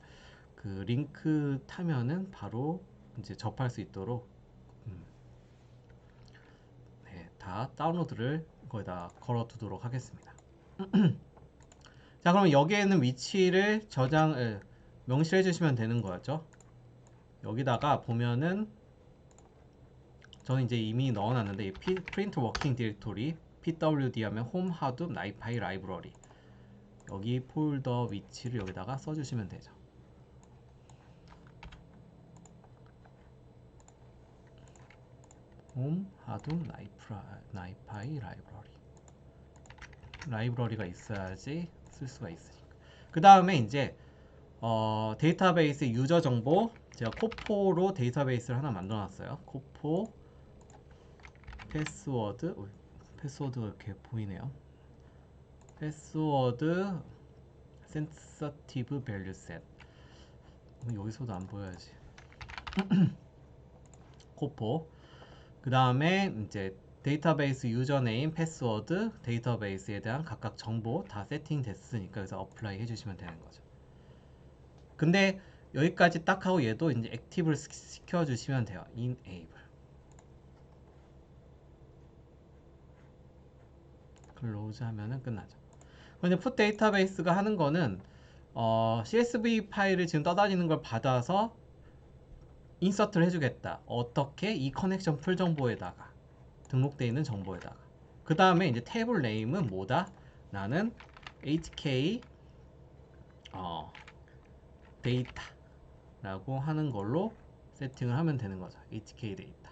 그 링크 타면은 바로 이제 접할 수 있도록 다 다운로드를 거기다 걸어 두도록 하겠습니다. 자, 그럼 여기에 있는 위치를 명시해 주시면 되는 거죠. 여기다가 보면은 저는 이제 이미 넣어놨는데 이 print working directory pwd 하면 home hadoop nipy library 여기 폴더 위치를 여기다가 써주시면 되죠. home hadoop nipy 라이브러리가 있어야지 쓸 수가 있으니까. 그 다음에 이제 데이터베이스 유저 정보 제가 코포로 데이터베이스를 하나 만들어놨어요. 코포 패스워드가 이렇게 보이네요. 패스워드 센서티브 밸류 셋 여기서도 안 보여야지. 코포 그 다음에 이제 데이터베이스 유저네임, 패스워드, 데이터베이스에 대한 각각 정보 다 세팅됐으니까 그래서 어플라이 해주시면 되는 거죠. 근데 여기까지 딱 하고 얘도 이제 액티브를 시켜주시면 돼요. enable 클로즈 하면은 끝나죠. 근데 put 데이터베이스가 하는 거는 CSV 파일을 지금 떠다니는 걸 받아서 인서트를 해주겠다. 어떻게? 이 커넥션 풀 정보에다가 등록되어 있는 정보에다가 그 다음에 이제 테이블 네임은 뭐다? 나는 HK 데이터 라고 하는 걸로 세팅을 하면 되는 거죠. HK 데이터.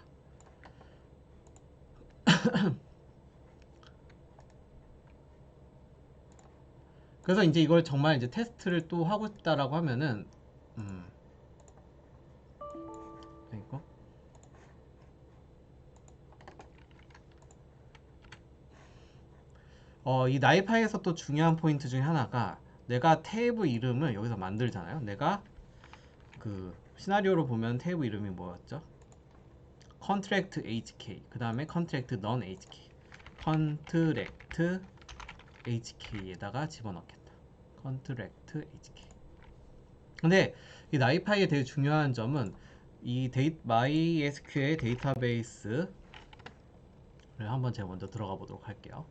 그래서 이제 이걸 정말 이제 테스트를 또 하고 싶다라고 하면은 이거 이 나이파이에서 또 중요한 포인트 중에 하나가 내가 테이블 이름을 여기서 만들잖아요. 내가 그 시나리오로 보면 테이블 이름이 뭐였죠? contract HK 그 다음에 contract non HK contract HK에다가 집어넣겠다. contract HK 근데 이 나이파이의 되게 중요한 점은 이 MySQL 데이터베이스를 한번 제가 먼저 들어가 보도록 할게요.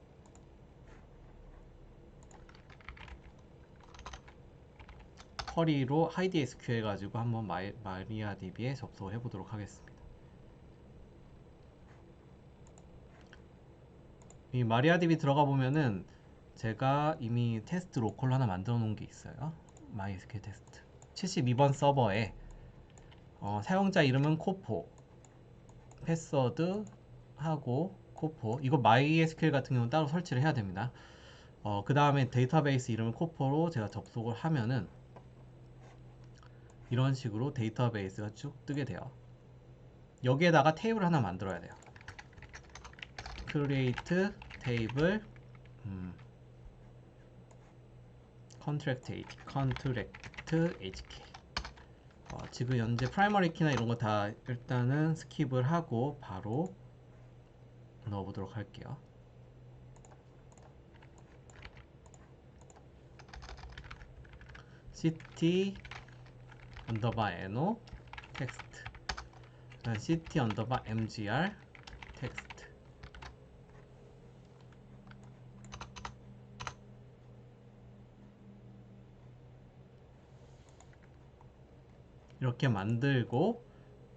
쿼리로 HideSQL 가지고 한번 MariaDB에 접속을 해보도록 하겠습니다. 이 MariaDB 들어가 보면은 제가 이미 테스트 로컬 하나 만들어 놓은 게 있어요. MySQL 테스트 72번 서버에 사용자 이름은 코포 패스워드 하고 코포 이거 MySQL 같은 경우는 따로 설치를 해야 됩니다. 그 다음에 데이터베이스 이름을 코포로 제가 접속을 하면은 이런 식으로 데이터베이스가 쭉 뜨게 돼요. 여기에다가 테이블 하나 만들어야 돼요. create table contract HK 지금 현재 프라이머리 키나 이런 거 다 일단은 스킵을 하고 바로 넣어보도록 할게요. ct 언더바 no 텍스트 ct 언더바 mgr 텍스트 이렇게 만들고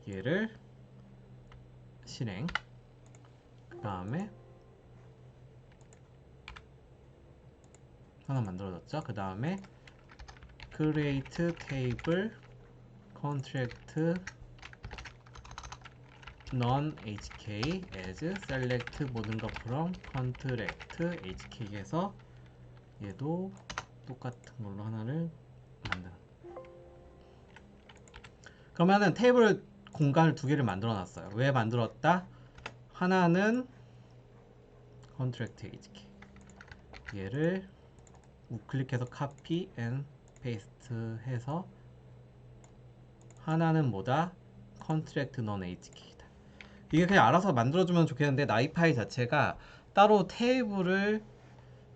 얘를 실행 그 다음에 하나 만들어졌죠. 그 다음에 create table contract non HK as select 모든 것 from contract HK에서 얘도 똑같은 걸로 하나를 만드는. 그러면은 테이블 공간을 두 개를 만들어 놨어요. 왜 만들었다? 하나는 contract HK 얘를 우클릭해서 copy and paste 해서 하나는 뭐다? contract non HK다. 이게 그냥 알아서 만들어주면 좋겠는데 나이파이 자체가 따로 테이블을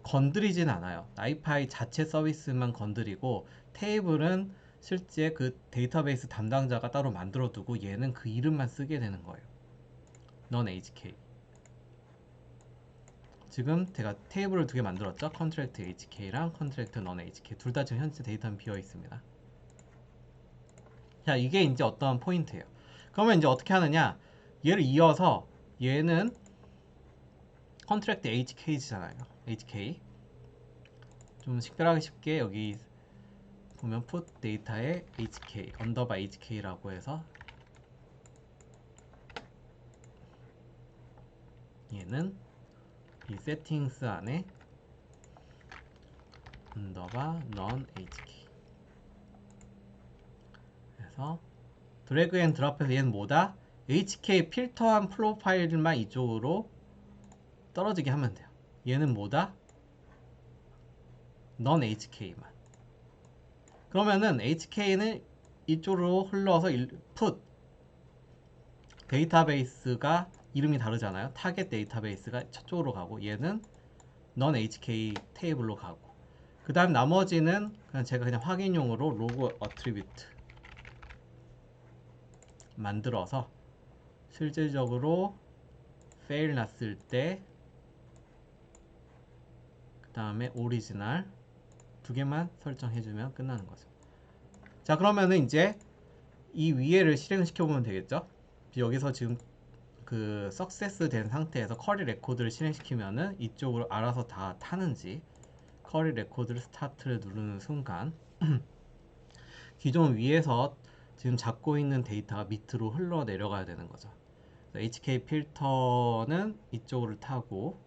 건드리진 않아요. 나이파이 자체 서비스만 건드리고 테이블은 실제 그 데이터베이스 담당자가 따로 만들어두고 얘는 그 이름만 쓰게 되는 거예요. non HK 지금 제가 테이블을 두 개 만들었죠. 컨트랙트 HK랑 컨트랙트 넌 HK 둘 다 지금 현재 데이터는 비어 있습니다. 자, 이게 이제 어떤 포인트예요. 그러면 이제 어떻게 하느냐? 얘를 이어서 얘는 컨트랙트 HK잖아요. HK. 좀 식별하기 쉽게 여기 보면 put 데이터에 HK 언더바 HK라고 해서 얘는 이 세팅스 안에 언더바 non HK 그래서 드래그 앤 드롭해서 얘는 뭐다? HK 필터한 프로파일만 이쪽으로 떨어지게 하면 돼요. 얘는 뭐다? non HK만. 그러면은 HK는 이쪽으로 흘러서 put 데이터베이스가 이름이 다르잖아요. 타겟 데이터베이스가 저쪽으로 가고 얘는 non HK 테이블로 가고 그 다음 나머지는 그냥 제가 그냥 확인용으로 로그 어트리뷰트 만들어서 실질적으로 fail 났을 때 그 다음에 오리지널 두 개만 설정해주면 끝나는 거죠. 자, 그러면은 이제 이 위에를 실행시켜 보면 되겠죠. 여기서 지금 그 석세스 된 상태에서 커리 레코드를 실행시키면은 이쪽으로 알아서 다 타는지 커리 레코드를 스타트를 누르는 순간 기존 위에서 지금 잡고 있는 데이터가 밑으로 흘러 내려가야 되는 거죠. HK 필터는 이쪽으로 타고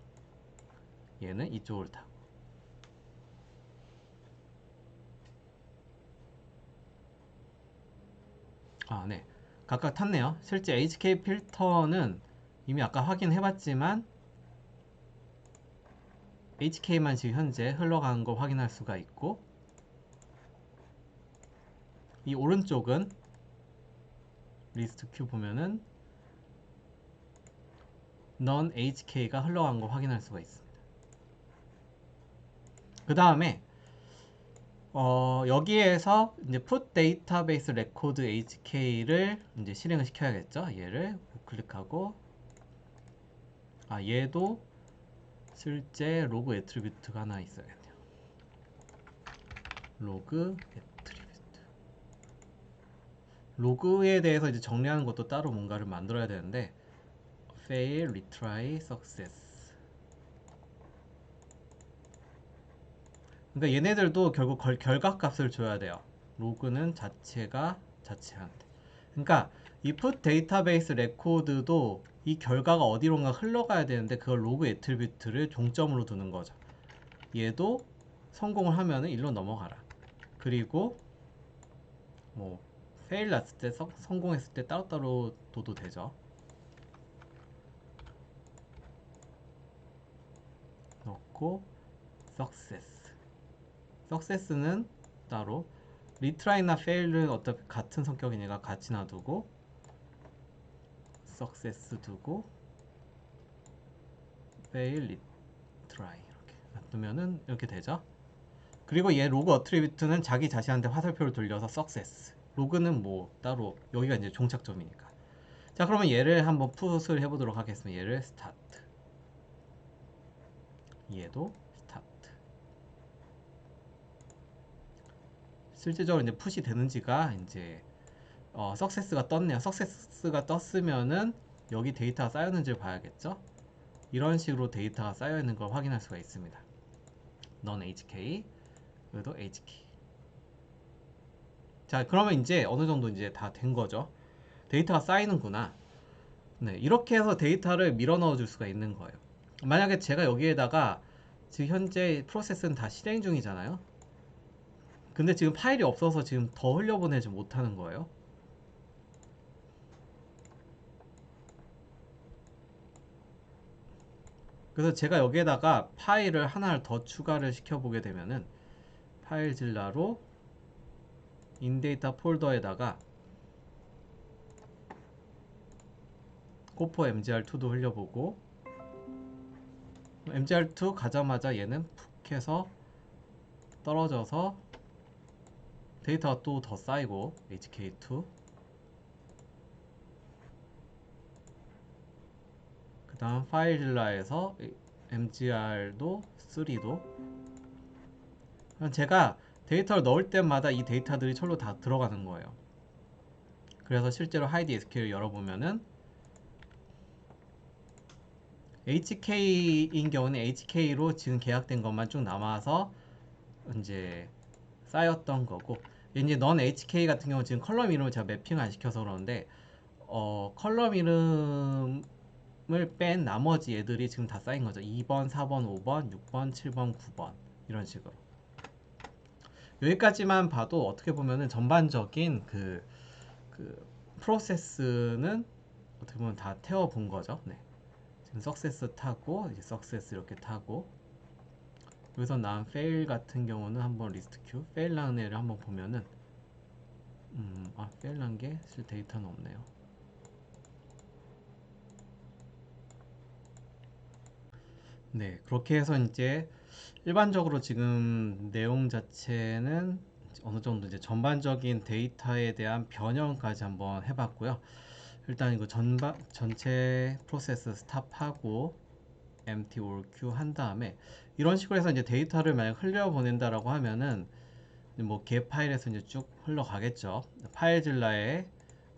얘는 이쪽으로 타고 네. 각각 탔네요. 실제 HK 필터는 이미 아까 확인해 봤지만 HK만 지금 현재 흘러가는 거 확인할 수가 있고 이 오른쪽은 리스트 큐 보면은 non HK가 흘러간 거 확인할 수가 있습니다. 그 다음에 여기에서 이제 put database record HK를 이제 실행을 시켜야겠죠. 얘를 우클릭하고 얘도 실제 로그 애트리뷰트가 하나 있어야겠네요. 로그 애트리뷰트. 로그에 대해서 이제 정리하는 것도 따로 뭔가를 만들어야 되는데 fail, retry, success. 그러니까 얘네들도 결국 결과값을 줘야 돼요. 로그는 자체가 자체한테. 그러니까 이 put database record도 이 결과가 어디론가 흘러가야 되는데 그걸 로그 애트리뷰트를 종점으로 두는 거죠. 얘도 성공을 하면은 일로 넘어가라. 그리고 뭐 fail 났을 때 성공했을 때 따로따로 둬도 되죠. 넣고 success. success는 따로 retry나 fail은 어차피 같은 성격이니까 같이 놔두고 success 두고 fail, retry 이렇게 놔두면은 이렇게 되죠. 그리고 얘 로그 어트리뷰트는 자기 자신한테 화살표를 돌려서 success. 로그는 뭐 따로 여기가 이제 종착점이니까. 자, 그러면 얘를 한번 풋을 해보도록 하겠습니다. 얘를 start. 얘도 start. 실제적으로 이제 풋이 되는지가 이제 success가 떴네요. success가 떴으면은 여기 데이터가 쌓였는지를 봐야겠죠. 이런 식으로 데이터가 쌓여 있는 걸 확인할 수가 있습니다. non HK, 여기도 HK. 자, 그러면 이제 어느 정도 이제 다 된 거죠. 데이터가 쌓이는구나. 네, 이렇게 해서 데이터를 밀어 넣어 줄 수가 있는 거예요. 만약에 제가 여기에다가 지금 현재 프로세스는 다 실행 중이잖아요. 근데 지금 파일이 없어서 지금 더 흘려보내지 못하는 거예요. 그래서 제가 여기에다가 파일을 하나를 더 추가를 시켜보게 되면은 파일질라로 인데이터 폴더에다가 코포 mgr2도 흘려보고 mgr2 가자마자 얘는 푹 해서 떨어져서 데이터가 또 더 쌓이고 hk2 그 다음 파일질라에서 mgr도 3도 제가 데이터를 넣을 때마다 이 데이터들이 철로 다 들어가는 거예요. 그래서 실제로 하이드 SQL을 열어보면은 HK인 경우는 HK로 지금 계약된 것만 쭉 남아서 이제 쌓였던 거고, 이제 넌 HK 같은 경우 지금 컬럼 이름을 제가 매핑 안 시켜서 그러는데 컬럼 이름을 뺀 나머지 애들이 지금 다 쌓인 거죠. 2번, 4번, 5번, 6번, 7번, 9번 이런 식으로. 여기까지만 봐도 어떻게 보면은 전반적인 그 프로세스는 어떻게 보면 다 태워본 거죠. 네. 지금 석세스 타고 이제 석세스 이렇게 타고 여기서 난 fail 같은 경우는 한번 리스트 큐 fail 난 애를 한번 보면은 fail 난 게 사실 데이터는 없네요. 네, 그렇게 해서 이제 일반적으로 지금 내용 자체는 어느 정도 이제 전반적인 데이터에 대한 변형까지 한번 해봤고요. 일단 이거 전체 프로세스 스탑하고 empty all queue 한 다음에 이런 식으로 해서 이제 데이터를 만약 흘려보낸다라고 하면은 뭐 get 파일에서 이제 쭉 흘러가겠죠. 파일질러에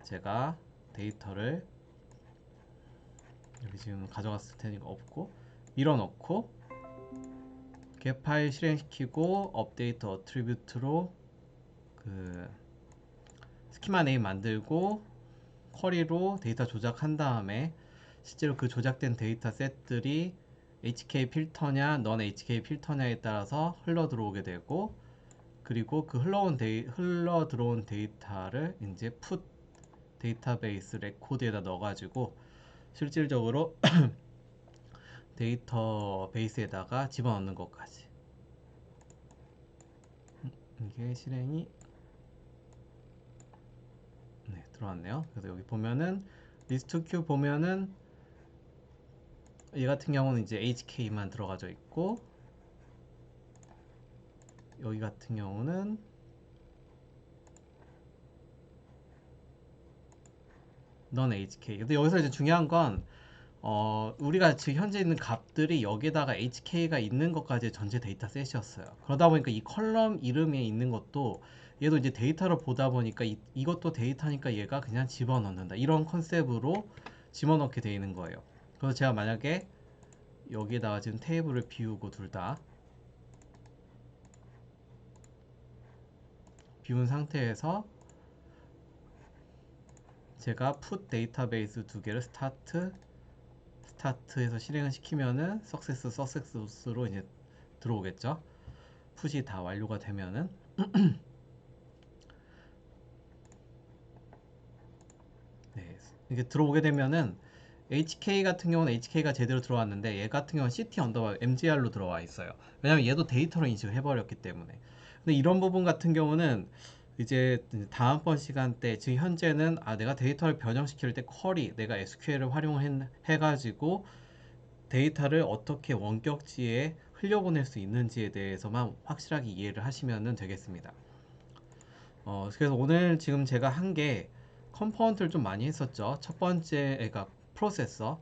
제가 데이터를 여기 지금 가져갔을 테니까 없고 밀어넣고 get 파일 실행시키고 업데이트 어트리뷰트로 그 스키마 네임 만들고 쿼리로 데이터 조작한 다음에 실제로 그 조작된 데이터 셋들이 HK 필터냐, 넌 HK 필터냐에 따라서 흘러 들어오게 되고, 그리고 그 흘러 들어온 데이터를 이제 put 데이터베이스 레코드에다 넣어가지고 실질적으로 데이터베이스에다가 집어넣는 것까지. 이게 실행이 들어왔네요. 그래서 여기 보면은 리스트 큐 보면은 얘 같은 경우는 이제 HK만 들어가져 있고, 여기 같은 경우는 넌 HK. 근데 여기서 이제 중요한 건 우리가 지금 현재 있는 값들이 여기다가 HK가 있는 것까지 전체 데이터 셋이었어요. 그러다 보니까 이 컬럼 이름에 있는 것도 얘도 이제 데이터를 보다 보니까 이것도 데이터니까 얘가 그냥 집어넣는다. 이런 컨셉으로 집어넣게 되어 있는 거예요. 그래서 제가 만약에 여기에다가 지금 테이블을 비우고 둘 다 비운 상태에서 제가 put 데이터베이스 두 개를 스타트에서 실행을 시키면은 석세스로 이제 들어오겠죠. 풋이 다 완료가 되면은 네, 이게 들어오게 되면은 HK 같은 경우는 HK가 제대로 들어왔는데 얘 같은 경우는 CT 언더바 MGR로 들어와 있어요. 왜냐면 얘도 데이터로 인식을 해버렸기 때문에. 근데 이런 부분 같은 경우는 이제 다음번 시간 때 지금 현재는 내가 데이터를 변형시킬 때 쿼리 내가 SQL을 활용을 해가지고 데이터를 어떻게 원격지에 흘려보낼 수 있는지에 대해서만 확실하게 이해를 하시면 되겠습니다. 그래서 오늘 지금 제가 한 게 컴포넌트를 좀 많이 했었죠. 첫 번째가 프로세서,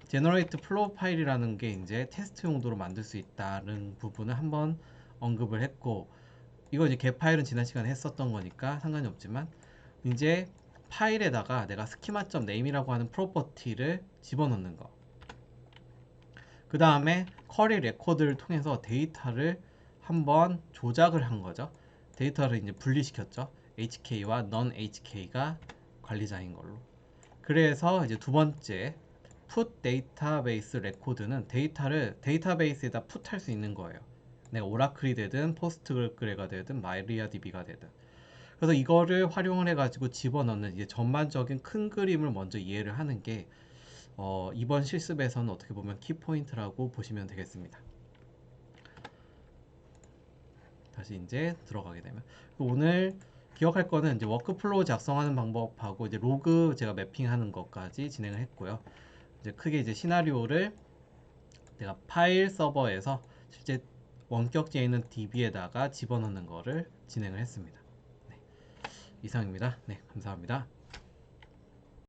제너레이트 플로우 파일이라는 게 이제 테스트 용도로 만들 수 있다는 부분을 한번 언급을 했고, 이거 이제 get 파일은 지난 시간에 했었던 거니까 상관이 없지만 이제 파일에다가 내가 schema.name이라고 하는 프로퍼티를 집어넣는 거. 그 다음에 쿼리 레코드를 통해서 데이터를 한번 조작을 한 거죠. 데이터를 이제 분리시켰죠. HK와 non HK가 관리자인 걸로. 그래서 이제 두 번째 put 데이터베이스 레코드는 데이터를 데이터베이스에다 put 할 수 있는 거예요. 내가 오라클이 되든 포스트그레가 되든 마이리아디비가 되든. 그래서 이거를 활용을 해가지고 집어넣는 이제 전반적인 큰 그림을 먼저 이해를 하는 게 이번 실습에서는 어떻게 보면 키포인트라고 보시면 되겠습니다. 다시 이제 들어가게 되면 오늘 기억할 거는 이제 워크플로우 작성하는 방법하고 이제 로그 제가 매핑하는 것까지 진행을 했고요. 이제 크게 이제 시나리오를 내가 파일 서버에서 실제 원격지에 있는 DB에다가 집어넣는 거를 진행을 했습니다. 네, 이상입니다. 네, 감사합니다.